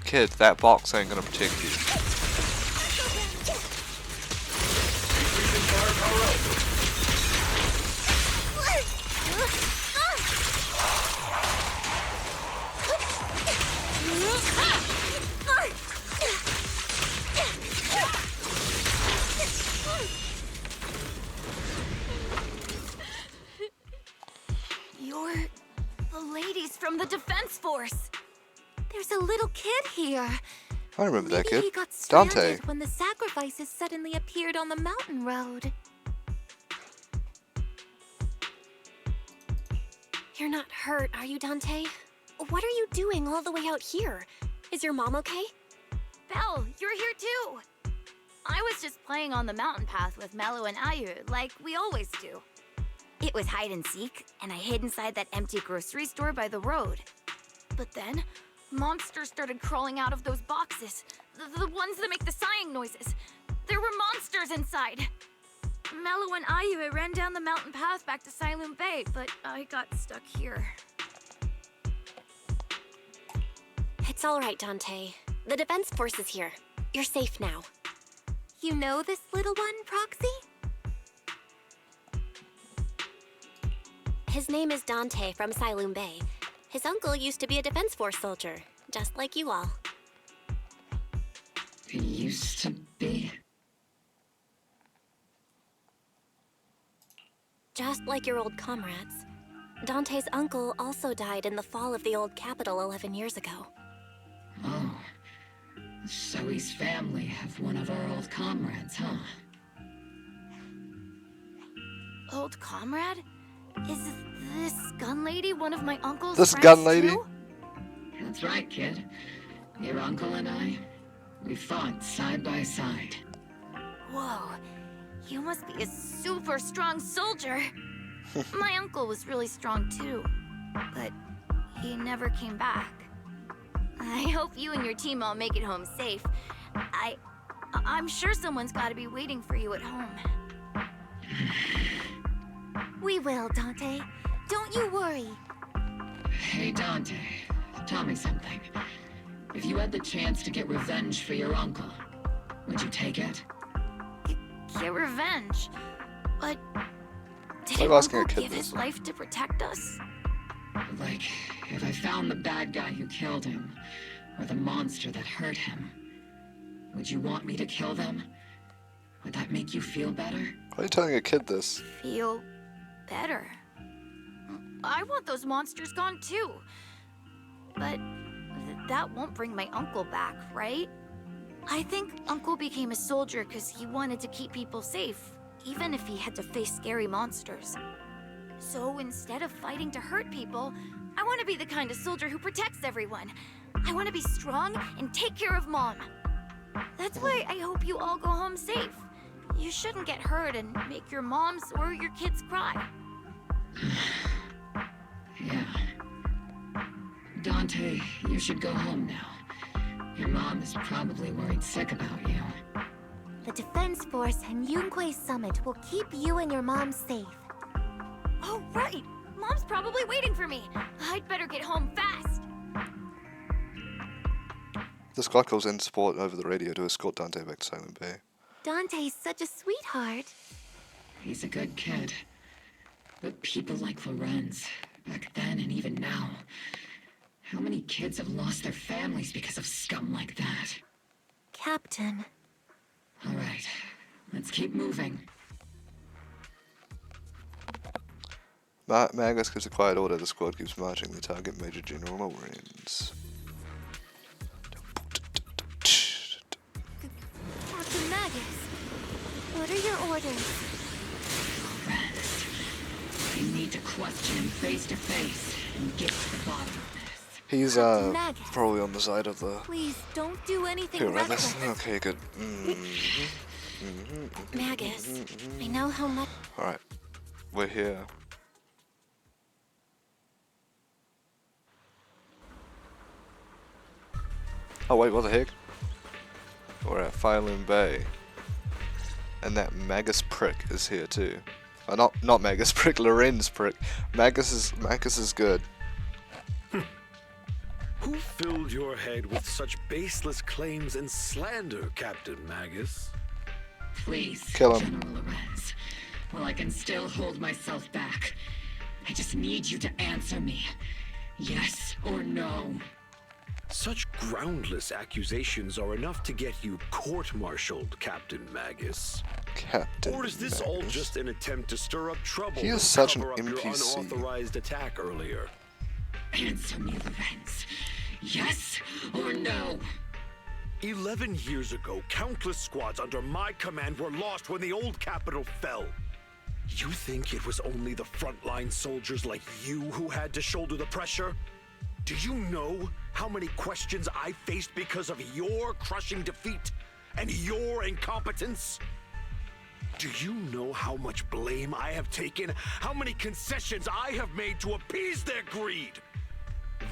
Kid, that box ain't gonna protect you. You're the ladies from the Defense Force. There's a little kid here. I remember that Maybe kid. he got Dante. stranded when the sacrifices suddenly appeared on the mountain road. You're not hurt, are you, Dante? What are you doing all the way out here? Is your mom okay? Belle, you're here too! I was just playing on the mountain path with Mello and Ayu, like we always do. It was hide and seek, and I hid inside that empty grocery store by the road. But then, monsters started crawling out of those boxes. The ones that make the sighing noises. There were monsters inside. Mello and Ayu ran down the mountain path back to Silent Bay, but I got stuck here. It's all right, Dante. The Defense Force is here. You're safe now. You know this little one, Proxy? His name is Dante from Siloon Bay. His uncle used to be a Defense Force soldier, just like you all. He used to be. Just like your old comrades. Dante's uncle also died in the fall of the old capital 11 years ago. Oh. So his family have one of our old comrades, huh? Old comrade? Is this gun lady one of my uncle's This friends gun lady? too? That's right, kid. Your uncle and I, we fought side by side. Whoa, you must be a super strong soldier. My uncle was really strong too, but he never came back. I hope you and your team all make it home safe. I'm sure someone's got to be waiting for you at home. We will, Dante. Don't you worry. Hey, Dante, tell me something. If you had the chance to get revenge for your uncle, would you take it? Get revenge? But did I'm your asking a uncle kid give this. his life to protect us? Like, if I found the bad guy who killed him, or the monster that hurt him, would you want me to kill them? Would that make you feel better? Why are you telling a kid this? Feel better. I want those monsters gone too. But that won't bring my uncle back, right? I think Uncle became a soldier because he wanted to keep people safe, even if he had to face scary monsters. So instead of fighting to hurt people, I want to be the kind of soldier who protects everyone. I want to be strong and take care of Mom. That's why I hope you all go home safe. You shouldn't get hurt and make your moms or your kids cry. Yeah. Dante, you should go home now. Your mom is probably worried sick about you. The Defense Force and Yunque Summit will keep you and your mom safe. Oh, right! Mom's probably waiting for me. I'd better get home fast. The squad calls in support over the radio to escort Dante back to Silent Bay. Dante's such a sweetheart. He's a good kid. But people like Lorenz, back then and even now, how many kids have lost their families because of scum like that? Captain. All right, let's keep moving. Magus gives a quiet order. The squad keeps marching. They target Major General Lorenz. Captain Magus, what are your orders? Lorenz, I need to question him face to face and get to the bottom of this. He's Magus. probably on the side of the. Please don't do anything Who read reckless. this? Okay, good. Magus, I know how much. Alright, we're here. Oh wait, what the heck? We're at Phylum Bay. And that Magus prick is here too. Not Magus prick, Lorenz prick. Magus is good. Who filled your head with such baseless claims and slander, Captain Magus? Please, Kill him. General Lorenz. Well, I can still hold myself back. I just need you to answer me. Yes or no? Such groundless accusations are enough to get you court-martialed, Captain Magus. Captain Or is this all just an attempt to stir up trouble He is and such an cover up your NPC. unauthorized attack earlier? Answer me, Lorenz. Yes or no? 11 years ago, countless squads under my command were lost when the old capital fell. You think it was only the frontline soldiers like you who had to shoulder the pressure? Do you know how many questions I faced because of your crushing defeat and your incompetence? Do you know how much blame I have taken? How many concessions I have made to appease their greed?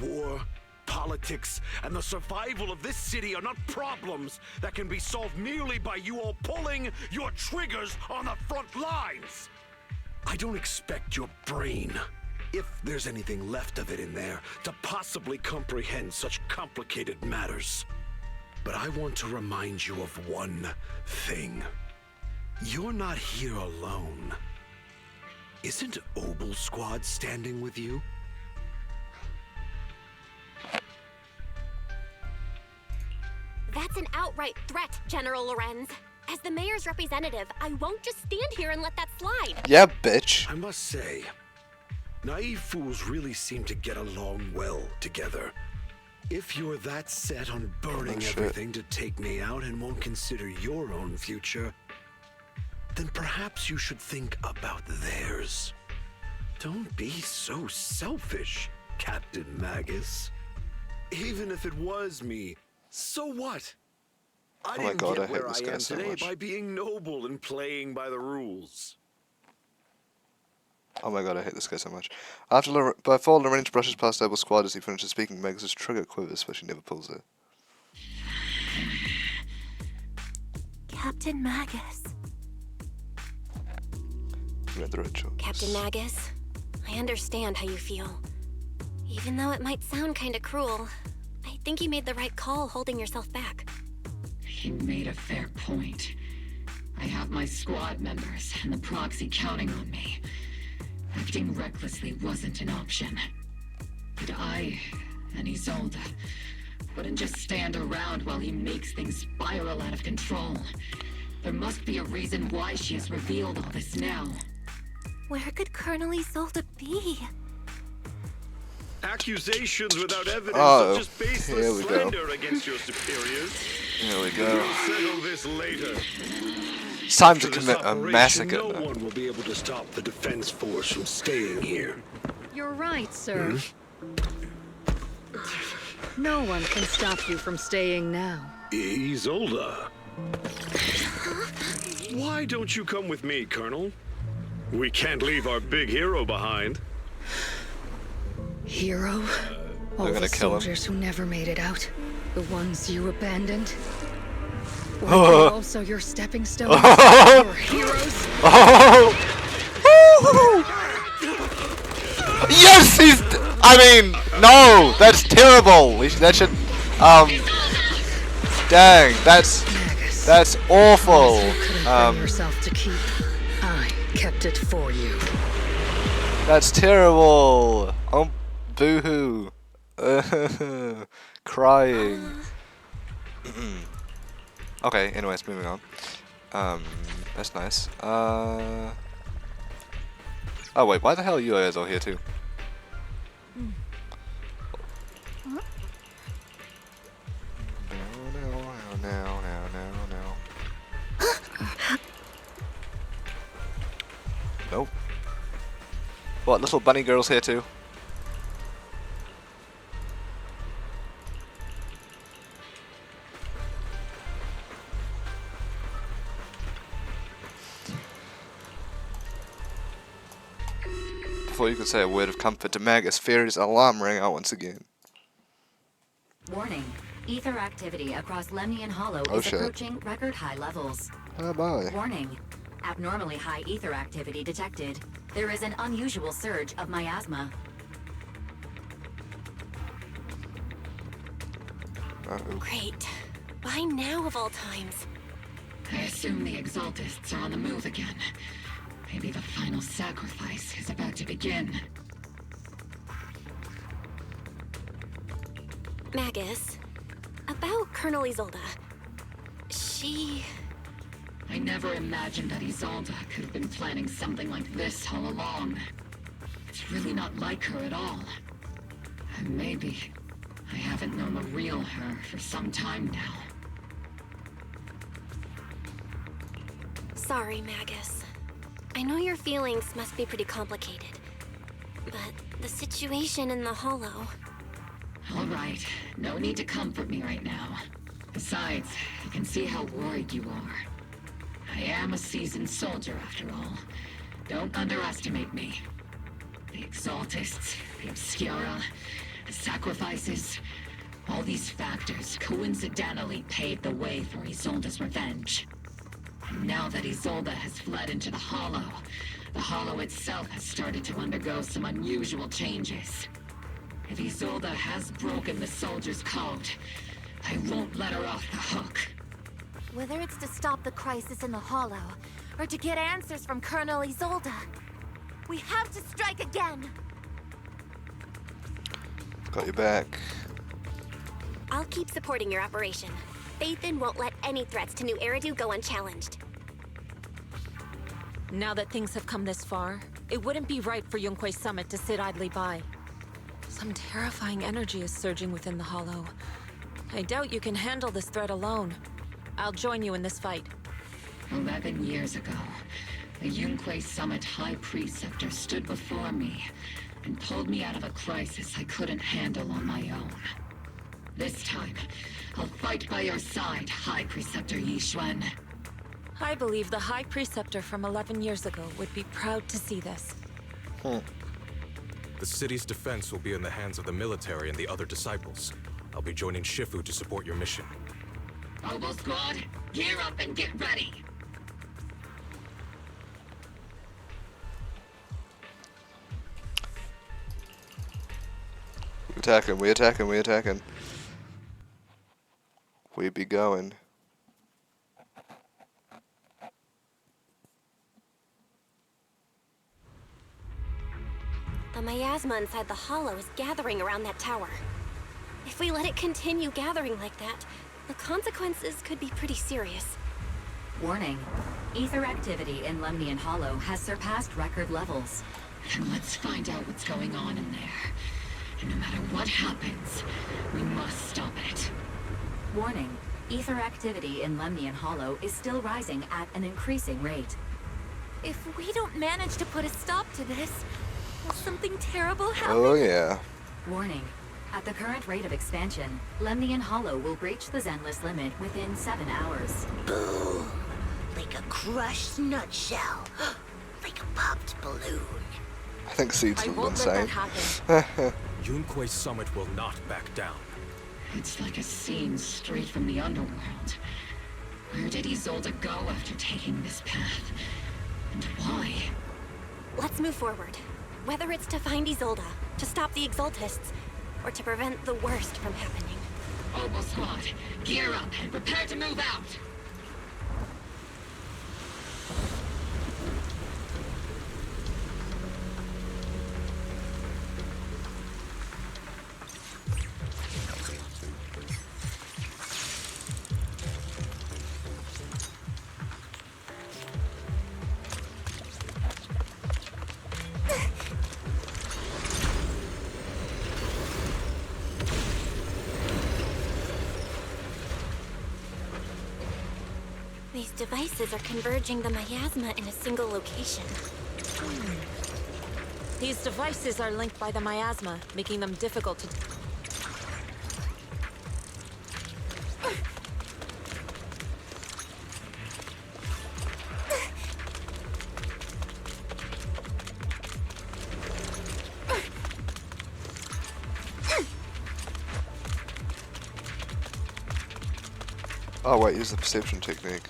War, politics, and the survival of this city are not problems that can be solved merely by you all pulling your triggers on the front lines. I don't expect your brain, if there's anything left of it in there, to possibly comprehend such complicated matters. but I want to remind you of one thing. You're not here alone. Isn't Obel Squad standing with you? That's an outright threat, General Lorenz. As the mayor's representative, I won't just stand here and let that slide. Yeah, bitch. I must say, naive fools really seem to get along well together. If you're that set on burning everything to take me out and won't consider your own future, then perhaps you should think about theirs. Don't be so selfish, Captain Magus. Even if it was me, so what? I didn't get where I am today by being noble and playing by the rules. Oh my god, I hate this guy so much. Before Lorenz brushes past Obel Squad as he finishes speaking, Magus' trigger quivers, but she never pulls it. Captain Magus. You made the right choice. Captain Magus, I understand how you feel. Even though it might sound kinda cruel, I think you made the right call holding yourself back. You made a fair point. I have my squad members and the proxy counting on me. Acting recklessly wasn't an option. But I and Isolde wouldn't just stand around while he makes things spiral out of control. There must be a reason why she has revealed all this now. Where could Colonel Isolde be? Accusations without evidence are just here baseless we slander go. against your superiors. Here we go. We'll settle this later. It's time to After this commit a operation, massacre. No one will be able to stop the defense force from staying here. You're right, sir. No one can stop you from staying now. Isolde. Why don't you come with me, Colonel? We can't leave our big hero behind. Hero? All gonna the kill him. soldiers who never made it out. The ones you abandoned. Were they also your stepping stones? Your heroes? Yes, he's. I mean, no, that's terrible. That should. Dang, that's awful. You couldn't bring yourself to keep. I kept it for you. That's terrible. Oh, boo-hoo. Crying. Okay, anyways, moving on. That's nice. Oh wait, why the hell are you guys all here too? Nope. What, little bunny girl's here too? Before you can say a word of comfort to Magus, Fairy's alarm rang out once again. Warning. Ether activity across Lemnian Hollow is approaching record high levels. Oh boy. Warning. Abnormally high ether activity detected. There is an unusual surge of miasma. Great. By now of all times. I assume the Exaltists are on the move again. Maybe the final sacrifice is about to begin. Magus, about Colonel Isolde. She... I never imagined that Isolde could have been planning something like this all along. It's really not like her at all. And maybe I haven't known the real her for some time now. Sorry, Magus. I know your feelings must be pretty complicated. But the situation in the Hollow... All right, no need to comfort me right now. Besides, I can see how worried you are. I am a seasoned soldier, after all. Don't underestimate me. The Exaltists, the Obscura, the sacrifices, all these factors coincidentally paved the way for Isolde's revenge. And now that Isolde has fled into the Hollow itself has started to undergo some unusual changes. If Isolde has broken the soldier's code, I won't let her off the hook. Whether it's to stop the crisis in the Hollow, or to get answers from Colonel Isolde, we have to strike again! Got your back. I'll keep supporting your operation. Phaethon won't let any threats to New Eridu go unchallenged. Now that things have come this far, it wouldn't be right for Yunque's summit to sit idly by. Some terrifying energy is surging within the Hollow. I doubt you can handle this threat alone. I'll join you in this fight. 11 years ago, a Yunque Summit High Preceptor stood before me and pulled me out of a crisis I couldn't handle on my own. This time, I'll fight by your side, High Preceptor Yixuan. I believe the High Preceptor from 11 years ago would be proud to see this. The city's defense will be in the hands of the military and the other disciples. I'll be joining Shifu to support your mission. Oboe Squad, gear up and get ready! We attacking. We be going. The miasma inside the Hollow is gathering around that tower. If we let it continue gathering like that, the consequences could be pretty serious. Warning. Ether activity in Lemnian Hollow has surpassed record levels. Then let's find out what's going on in there. And no matter what happens, we must stop it. Warning. Ether activity in Lemnian Hollow is still rising at an increasing rate. If we don't manage to put a stop to this, will something terrible happen? Oh yeah. Warning. At the current rate of expansion, Lemnian Hollow will breach the Zenless limit within 7 hours. Boom! Like a crushed nutshell. Like a popped balloon. I think Seed's I been won't let saying. that happen. Yunque's summit will not back down. It's like a scene straight from the underworld. Where did Isolde go after taking this path? And why? Let's move forward. Whether it's to find Isolde, to stop the Exaltists, or to prevent the worst from happening. Oboe Squad, gear up and prepare to move out! These devices are converging the miasma in a single location. These devices are linked by the miasma, making them difficult to... Oh wait, use the perception technique.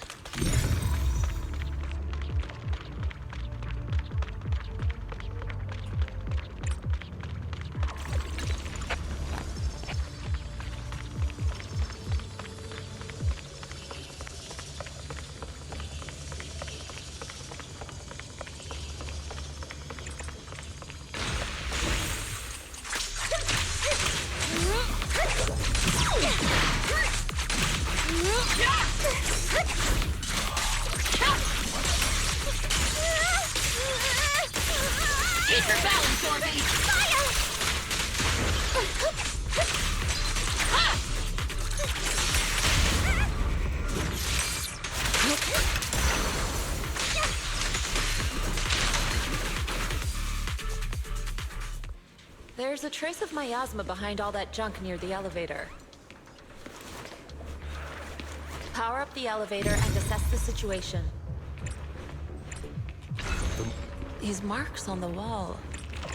Keep your balance, Orby! There's a trace of miasma behind all that junk near the elevator. Power up the elevator and assess the situation. These marks on the wall.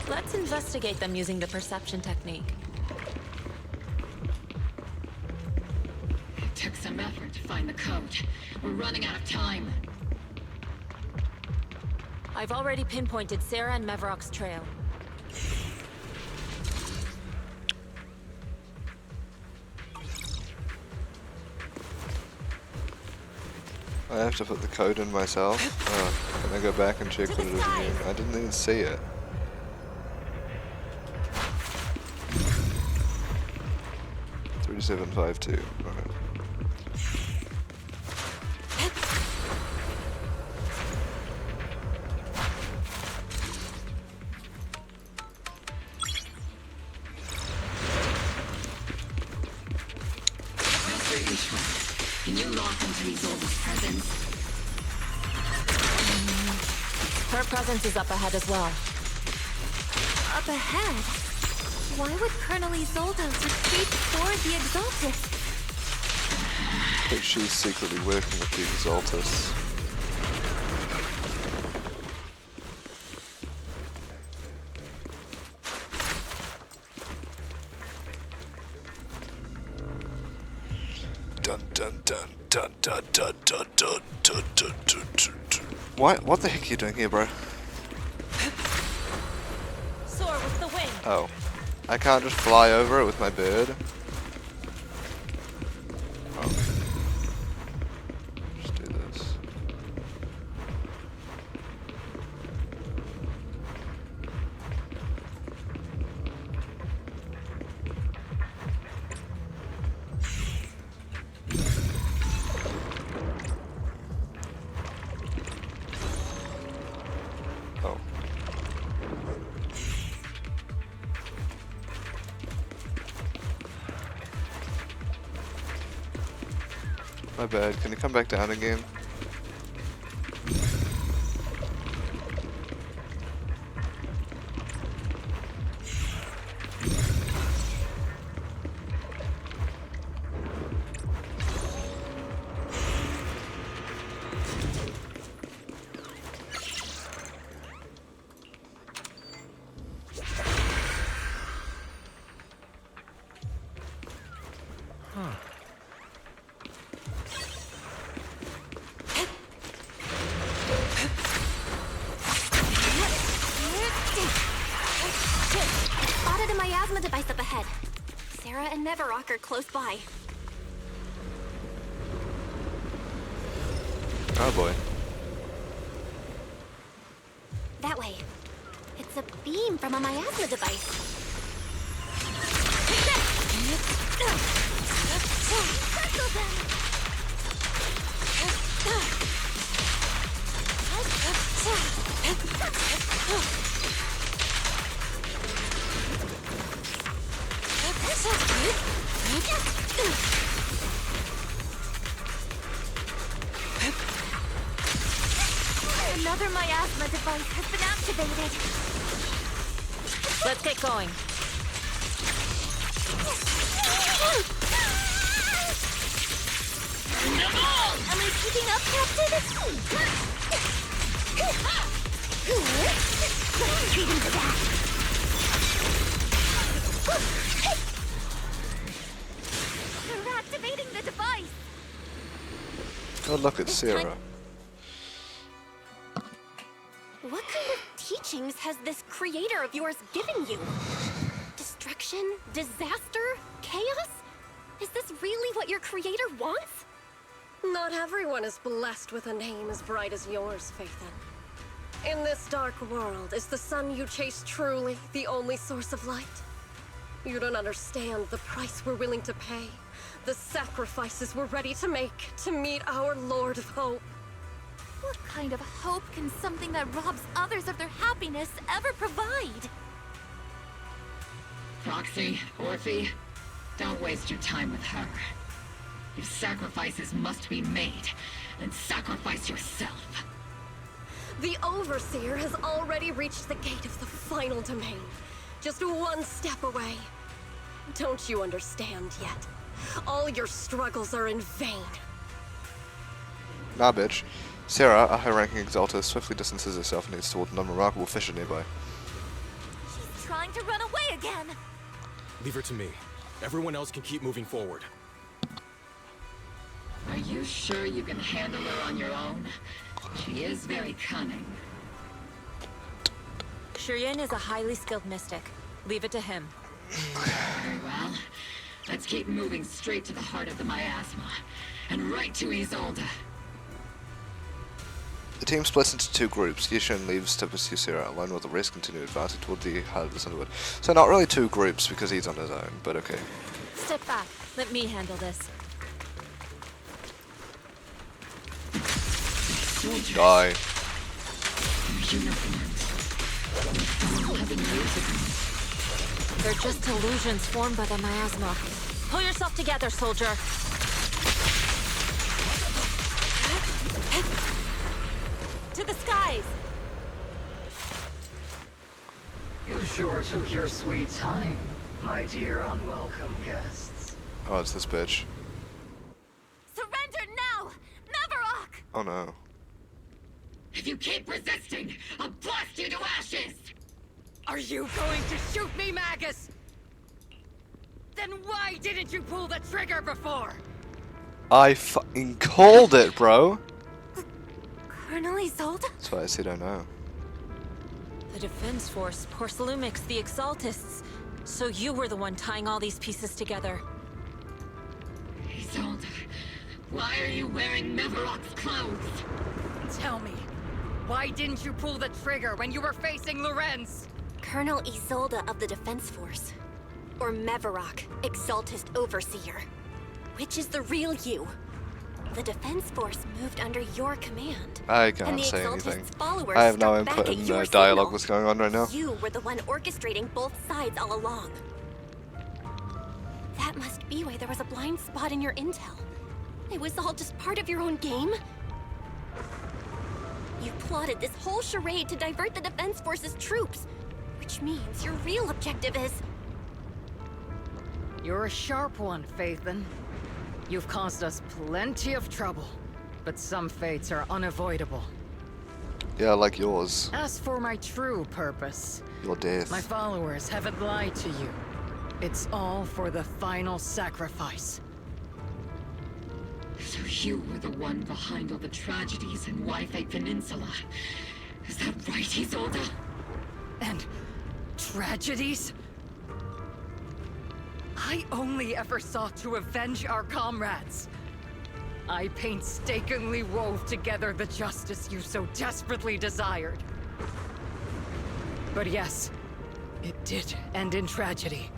Let's investigate them using the perception technique. It took some effort to find the code. We're running out of time. I've already pinpointed Sarah and Mevrock's trail. I have to put the code in myself. Oh, can I go back and check what it is again? I didn't even see it. $3752. Alright. Can you lock into Isolda's presence? Her presence is up ahead as well. Up ahead? Why would Colonel Isolde retreat toward the Exaltus? But she's secretly working with the Exaltus. Dun dun dun dun dun dun dun dun dun dun dun dun. What the heck are you doing here, bro? Soar with the wind. Oh. I can't just fly over it with my bird. Oh. Just do this. Oh. My bad. Can you come back down again? Spotted a miasma device up ahead. Sarah and Neverrock are close by. Oh boy. That way. It's a beam from a miasma device. Circle them! Another miasma device has been activated. Let's get going. Am I keeping up, Captain? Let's treat him to that. They're activating the device. God, look at Sarah. What kind of teachings has this creator of yours given you? Destruction? Disaster? Chaos? Is this really what your creator wants? Not everyone is blessed with a name as bright as yours, Phaethon. In this dark world, is the sun you chase truly the only source of light? You don't understand the price we're willing to pay, the sacrifices we're ready to make to meet our Lord of Hope. What kind of hope can something that robs others of their happiness ever provide? Proxy, Orphe, don't waste your time with her. If sacrifices must be made, then sacrifice yourself. The Overseer has already reached the gate of the final domain, just one step away. Don't you understand yet? All your struggles are in vain. Nah, bitch. Sarah, a high-ranking Exaltus, swiftly distances herself and heads toward an unremarkable fissure nearby. She's trying to run away again. Leave her to me. Everyone else can keep moving forward. Are you sure you can handle her on your own? She is very cunning. Shireen is a highly skilled mystic. Leave it to him. Very well. Let's keep moving straight to the heart of the miasma. And right to Isolde. The team splits into two groups. Yishin leaves to pursue Sierra alone, while the rest continue advancing toward the heart of the Underwood. So not really two groups because he's on his own, but okay. Step back. Let me handle this. Die. They're just illusions formed by the miasma. Pull yourself together, soldier. To the skies! You sure took your sweet time, my dear unwelcome guests. Oh, it's this bitch. Surrender now! Mavarok! Oh no. If you keep resisting, I'll blast you to ashes! Are you going to shoot me, Magus? Then why didn't you pull the trigger before? I fucking called it, bro! Colonel Isolde? That's why I said I know. The Defense Force, Porcelumix, the Exaltists. So you were the one tying all these pieces together. Isolde, why are you wearing Mavarok's clothes? Tell me, why didn't you pull the trigger when you were facing Lorenz? Colonel Isolde of the Defense Force. Or Mavarok, Exaltist Overseer. Which is the real you? The Defense Force moved under your command. I can't say Exaltist's anything. followers I have no struck back input at in your the dialogue signal. that's going on right now. You were the one orchestrating both sides all along. That must be why there was a blind spot in your intel. It was all just part of your own game? You plotted this whole charade to divert the Defense Force's troops, which means your real objective is... You're a sharp one, Phaethon. You've caused us plenty of trouble, but some fates are unavoidable. Yeah, like yours. As for my true purpose, Your death. my followers haven't lied to you. It's all for the final sacrifice. So you were the one behind all the tragedies in Wi-Fi Peninsula. Is that right, Isolde? And tragedies? I only ever sought to avenge our comrades. I painstakingly wove together the justice you so desperately desired. But yes, it did end in tragedy.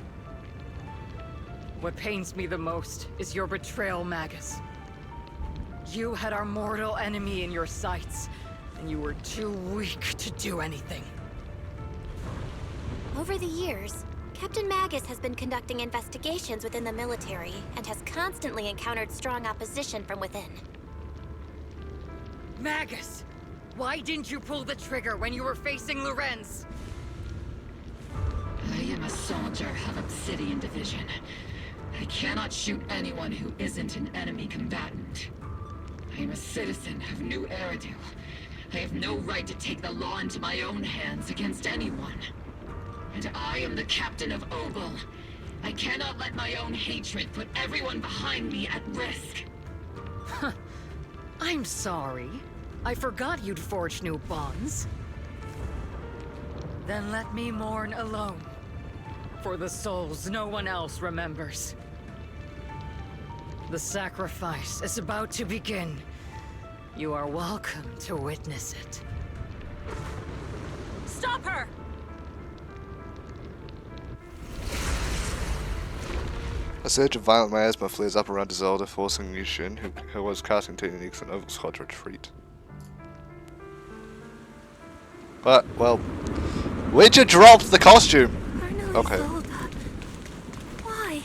What pains me the most is your betrayal, Magus. You had our mortal enemy in your sights, and you were too weak to do anything. Over the years, Captain Magus has been conducting investigations within the military and has constantly encountered strong opposition from within. Magus! Why didn't you pull the trigger when you were facing Lorenz? I am a soldier of Obsidian Division. I cannot shoot anyone who isn't an enemy combatant. I am a citizen of New Eridu. I have no right to take the law into my own hands against anyone. And I am the captain of Ogle. I cannot let my own hatred put everyone behind me at risk. I'm sorry. I forgot you'd forged new bonds. Then let me mourn alone. For the souls no one else remembers. The sacrifice is about to begin. You are welcome to witness it. Stop her! A surge of violent miasma flares up around Isolde, forcing Yushin, who was casting techniques on Oval Squad, to retreat. But, well, where'd you drop the costume? Okay. Why?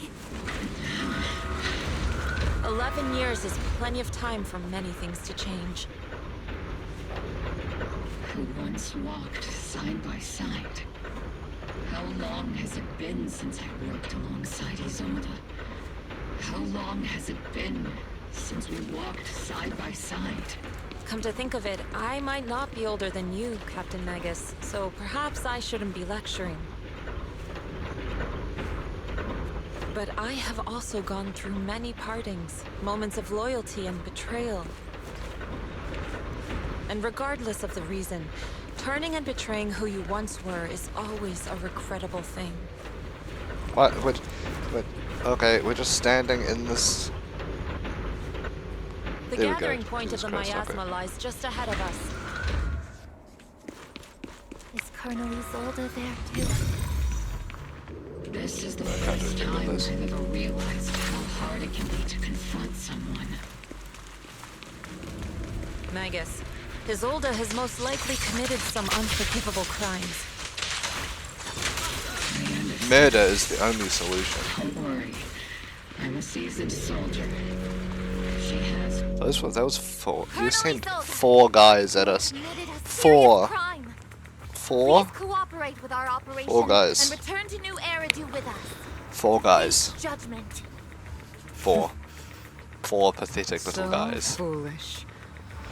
11 years is plenty of time for many things to change. Who once walked side by side. How long has it been since I worked alongside Isolde? How long has it been since we walked side by side? Come to think of it, I might not be older than you, Captain Magus, so perhaps I shouldn't be lecturing. But I have also gone through many partings, moments of loyalty and betrayal. And regardless of the reason, turning and betraying who you once were is always a regrettable thing. What? Wait. Okay, we're just standing in this... The There we go. gathering point Jesus of the Christ, miasma okay. lies just ahead of us. Colonel Isolde there too? This is the first time I've ever realized how hard it can be to confront someone. Magus, Isolde has most likely committed some unforgivable crimes. Murder is the only solution. Don't worry. I'm a seasoned soldier. She has... That was 4. You sent 4 guys at us. 4. 4? Please cooperate with our operation 4 guys. and return to New Eridu with us. 4 guys. Judgment. 4. 4 pathetic little So guys. foolish.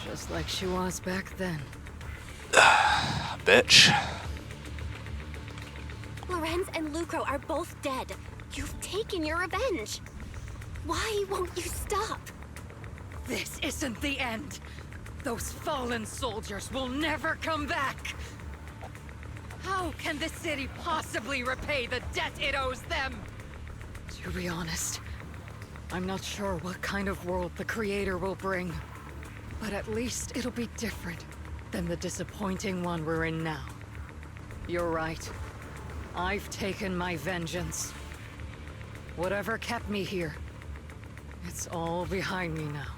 Just like she was back then. Bitch. Lorenz and Lucro are both dead. You've taken your revenge. Why won't you stop? This isn't the end. Those fallen soldiers will never come back. How can the city possibly repay the debt it owes them? To be honest, I'm not sure what kind of world the Creator will bring. But at least it'll be different than the disappointing one we're in now. You're right. I've taken my vengeance. Whatever kept me here, it's all behind me now.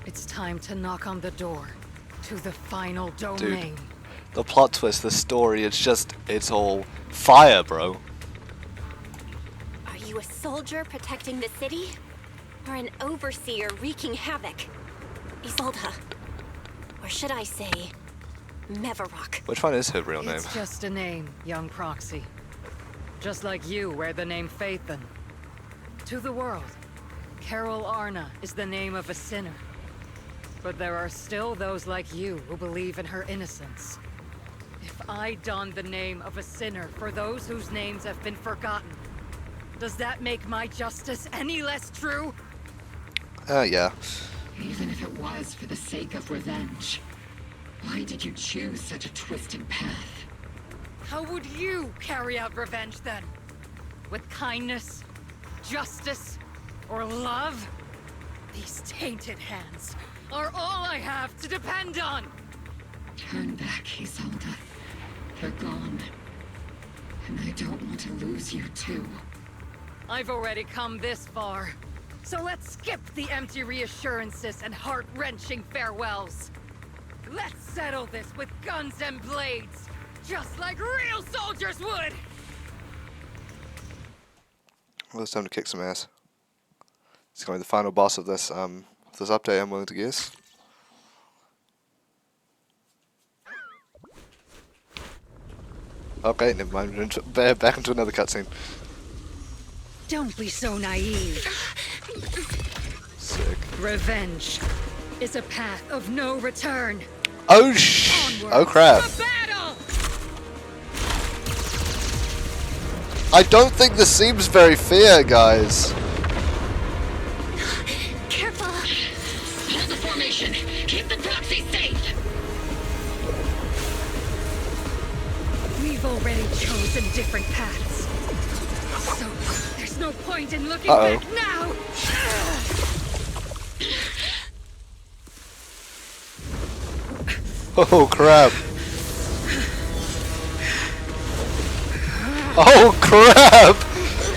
It's time to knock on the door to the final domain. Dude, the plot twist, the story, it's all fire, bro. Are you a soldier protecting the city? Or an overseer wreaking havoc? Isolde. Or should I say, Mevarok? Which one is her real name? It's just a name, young Proxy. Just like you wear the name Phaethon. To the world, Carol Arna is the name of a sinner. But there are still those like you who believe in her innocence. If I don the name of a sinner for those whose names have been forgotten, does that make my justice any less true? Yeah. Even if it was for the sake of revenge, why did you choose such a twisted path? How would you carry out revenge then? With kindness, justice, or love? These tainted hands are all I have to depend on! Turn back, Isolde. They're gone. And I don't want to lose you too. I've already come this far. So let's skip the empty reassurances and heart-wrenching farewells. Let's settle this with guns and blades, just like real soldiers would! Well, it's time to kick some ass. It's going to be the final boss of this update, I'm willing to guess. Okay, never mind. Back into another cutscene. Don't be so naive. Sick. Revenge is a path of no return. Oh oh crap. To battle! I don't think this seems very fair, guys. Careful. Hold the formation. Keep the proxy safe. We've already chosen different paths. So there's no point in looking Uh-oh. back now. Oh crap. Oh crap!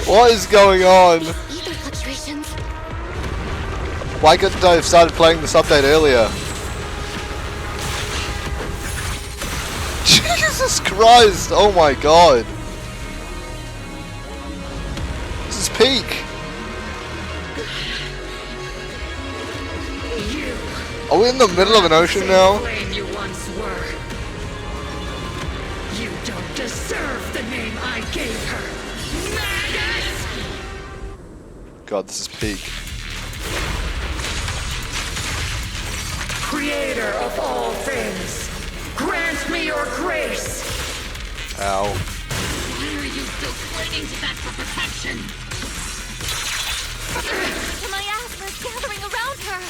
What is going on? Ether fluctuations. Why couldn't I have started playing this update earlier? Jesus Christ! Oh my god! This is peak! Are we in the middle of an ocean now? Flame you once were. You don't deserve the name I gave her. Magus! God, this is peak. Creator of all things, grant me your grace. Ow. Why are you still clinging to that for protection? My asthma's gathering around her.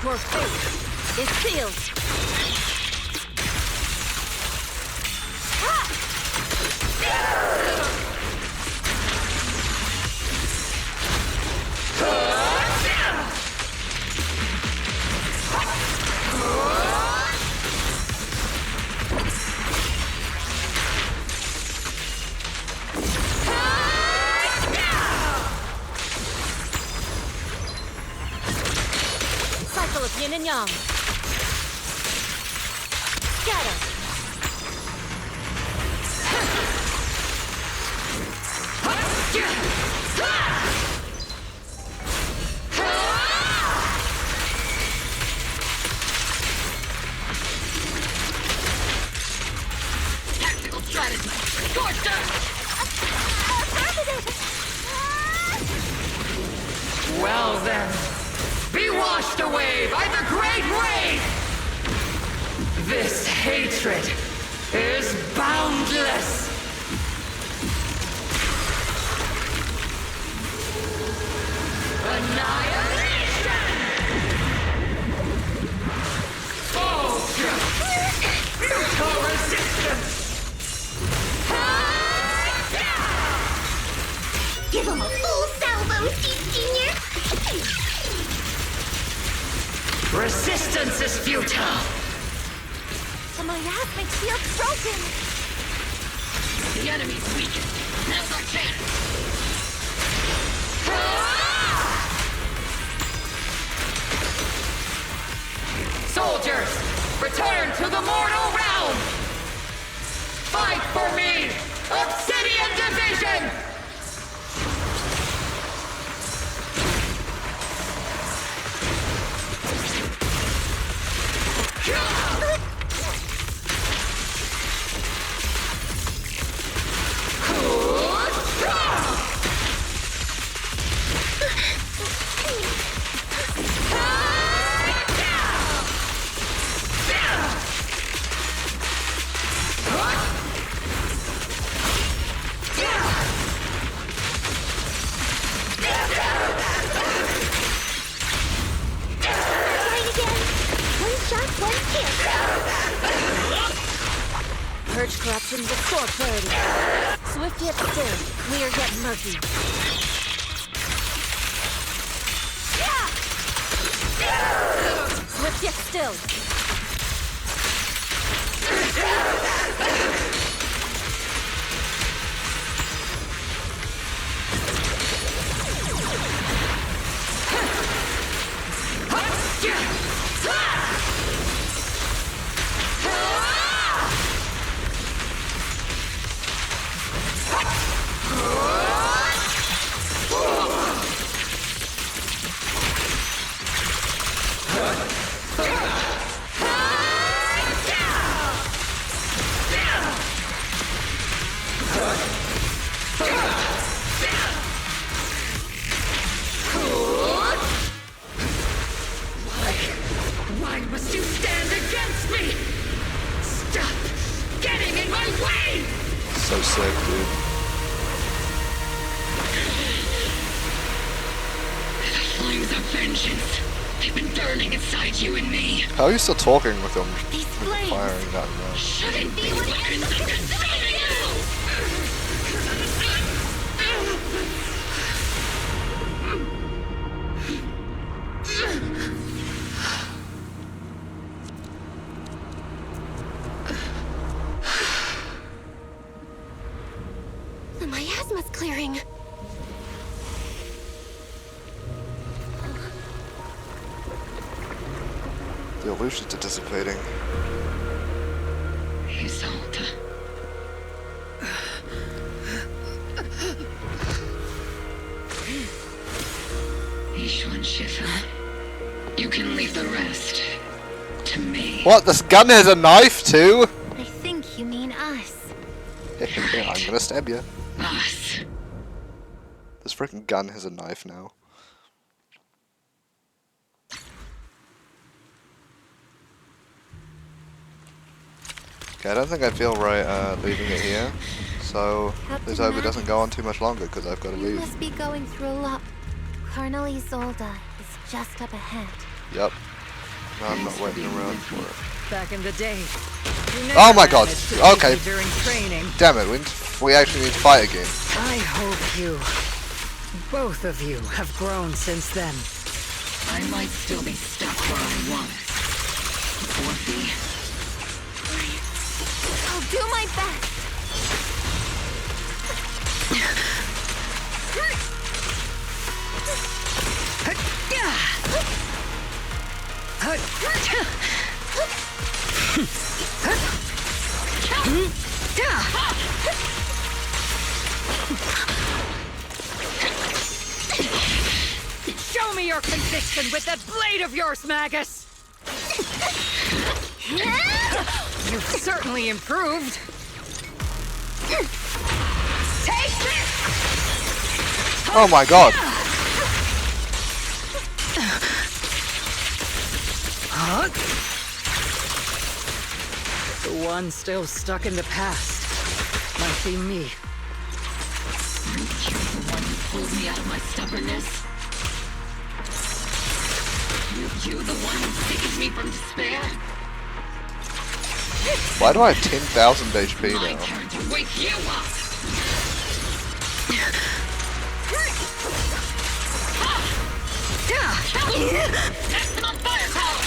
Your fate is sealed. yin and yang. Scatter. Tactical strategy. Scorcher! Well then, be washed away by the great rain! This hatred is boundless! Annihilation! Ultra! Futile resistance! Give him a full salvo, Senior. Resistance is futile! The miasmic shield's broken. The enemy's weakened. Now's our chance. Soldiers, return to the mortal realm! Fight for me! Obsidian Division! Purge corruption, restore clarity. Swift yet still, clear yet murky. Swift yet still. Why must you stand against me? Stop getting in my way! So sick, dude. The flames of vengeance. They've been burning inside you and me. How are you still talking with them? These With flames firing that now. shouldn't be weapons of consuming you! The miasma's clearing. The illusions are dissipating. Isolde. Ishu and Shifu. You can leave the rest to me. What? This gun has a knife too? I think you mean us. Yeah, I'm gonna stab you. Us. This freaking gun has a knife now. Okay, I don't think I feel right leaving it here. So, let's hope it doesn't go on too much longer because I've got to You leave. must be going through a lot. Colonel Isolde is just up ahead. Yep. No, I'm not waiting around for it. Back in the day. Oh my god! Okay. During training. Damn it, we actually need to fight again. I hope you, both of you, have grown since then. I might still be stuck where I was. Orphe. I'll do my best. your conviction with that blade of yours, Magus! You've certainly improved. Take this! Oh my god. Huh? The one still stuck in the past might be me. Aren't you the one who pulls me out of my stubbornness? Aren't you the one who sickens me from despair? Why do I have 10,000 HP My now? turn to wake you up! Maximum firepower!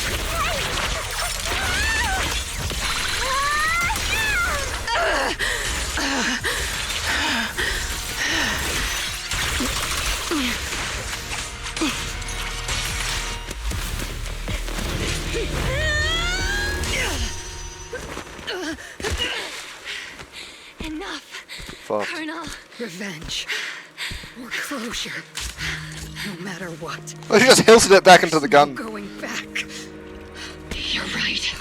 Enough, Fuck. Colonel. Revenge. Or closure. No matter what. Oh, she just hilted it back into the gun. No going back. You're right.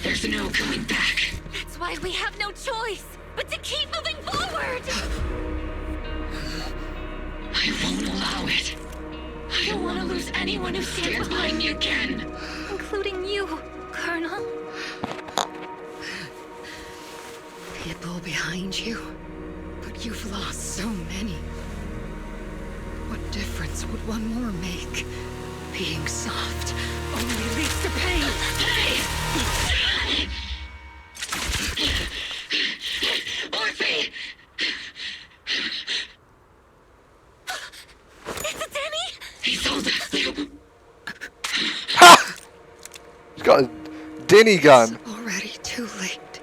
There's no going back. That's why we have no choice but to keep moving forward. I won't allow it. I don't want to lose anyone who stands behind me again. Including you, Colonel. People behind you. But you've lost so many. What difference would one more make? Being soft only leads to pain. Orphe! Is it Danny? He sold us. She's got a Denny gun. It's already too late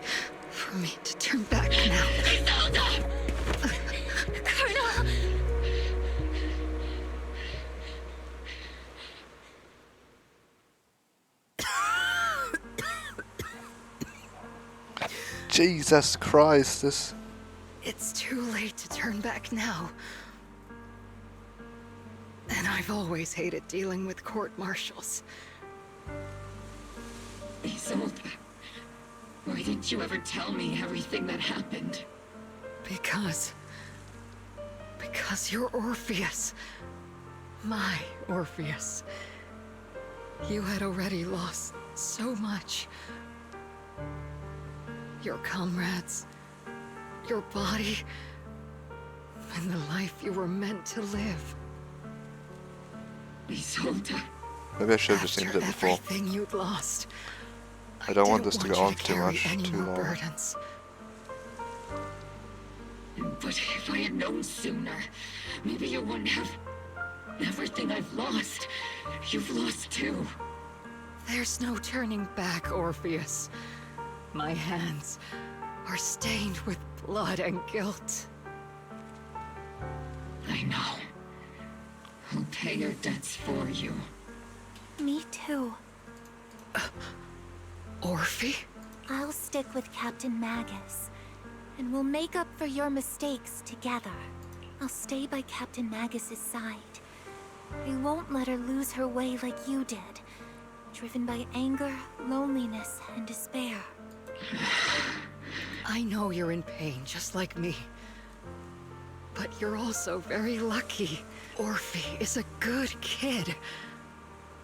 for me to turn back now. Colonel! Jesus Christ, this... It's too late to turn back now. And I've always hated dealing with court-martials. Isolde, why didn't you ever tell me everything that happened? Because you're Orpheus. My Orpheus. You had already lost so much. Your comrades, your body, and the life you were meant to live. Isolde. Maybe I should have just ended it before. Everything you'd lost. I don't want this to didn't go on want you too carry much, any too more long. burdens. But if I had known sooner, maybe you wouldn't have... Everything I've lost, you've lost too. There's no turning back, Orpheus. My hands are stained with blood and guilt. I know. I'll pay your debts for you. Me too. Orphe? I'll stick with Captain Magus, and we'll make up for your mistakes together. I'll stay by Captain Magus's side. I won't let her lose her way like you did, driven by anger, loneliness, and despair. I know you're in pain, just like me. But you're also very lucky. Orphe is a good kid.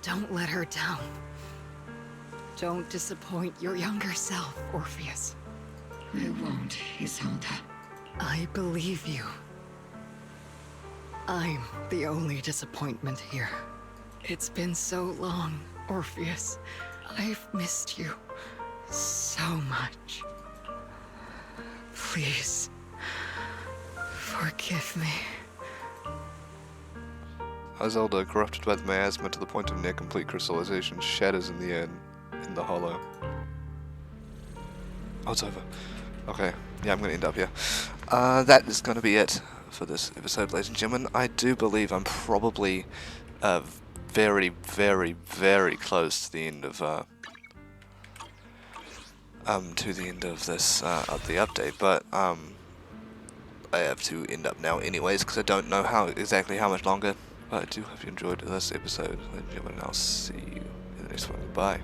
Don't let her down. Don't disappoint your younger self, Orpheus. I won't, Isolde. I believe you. I'm the only disappointment here. It's been so long, Orpheus. I've missed you so much. Please, forgive me. Isolde, corrupted by the miasma to the point of near complete crystallization, shatters in the air in the hollow. Oh, it's over. Okay, yeah, I'm gonna end up here. That is gonna be it for this episode, ladies and gentlemen. I do believe I'm probably very, very, very close to the end of this of the update, but I have to end up now anyways because I don't know exactly how much longer But I do hope you enjoyed this episode, ladies and gentlemen, and I'll see you in the next one. Goodbye.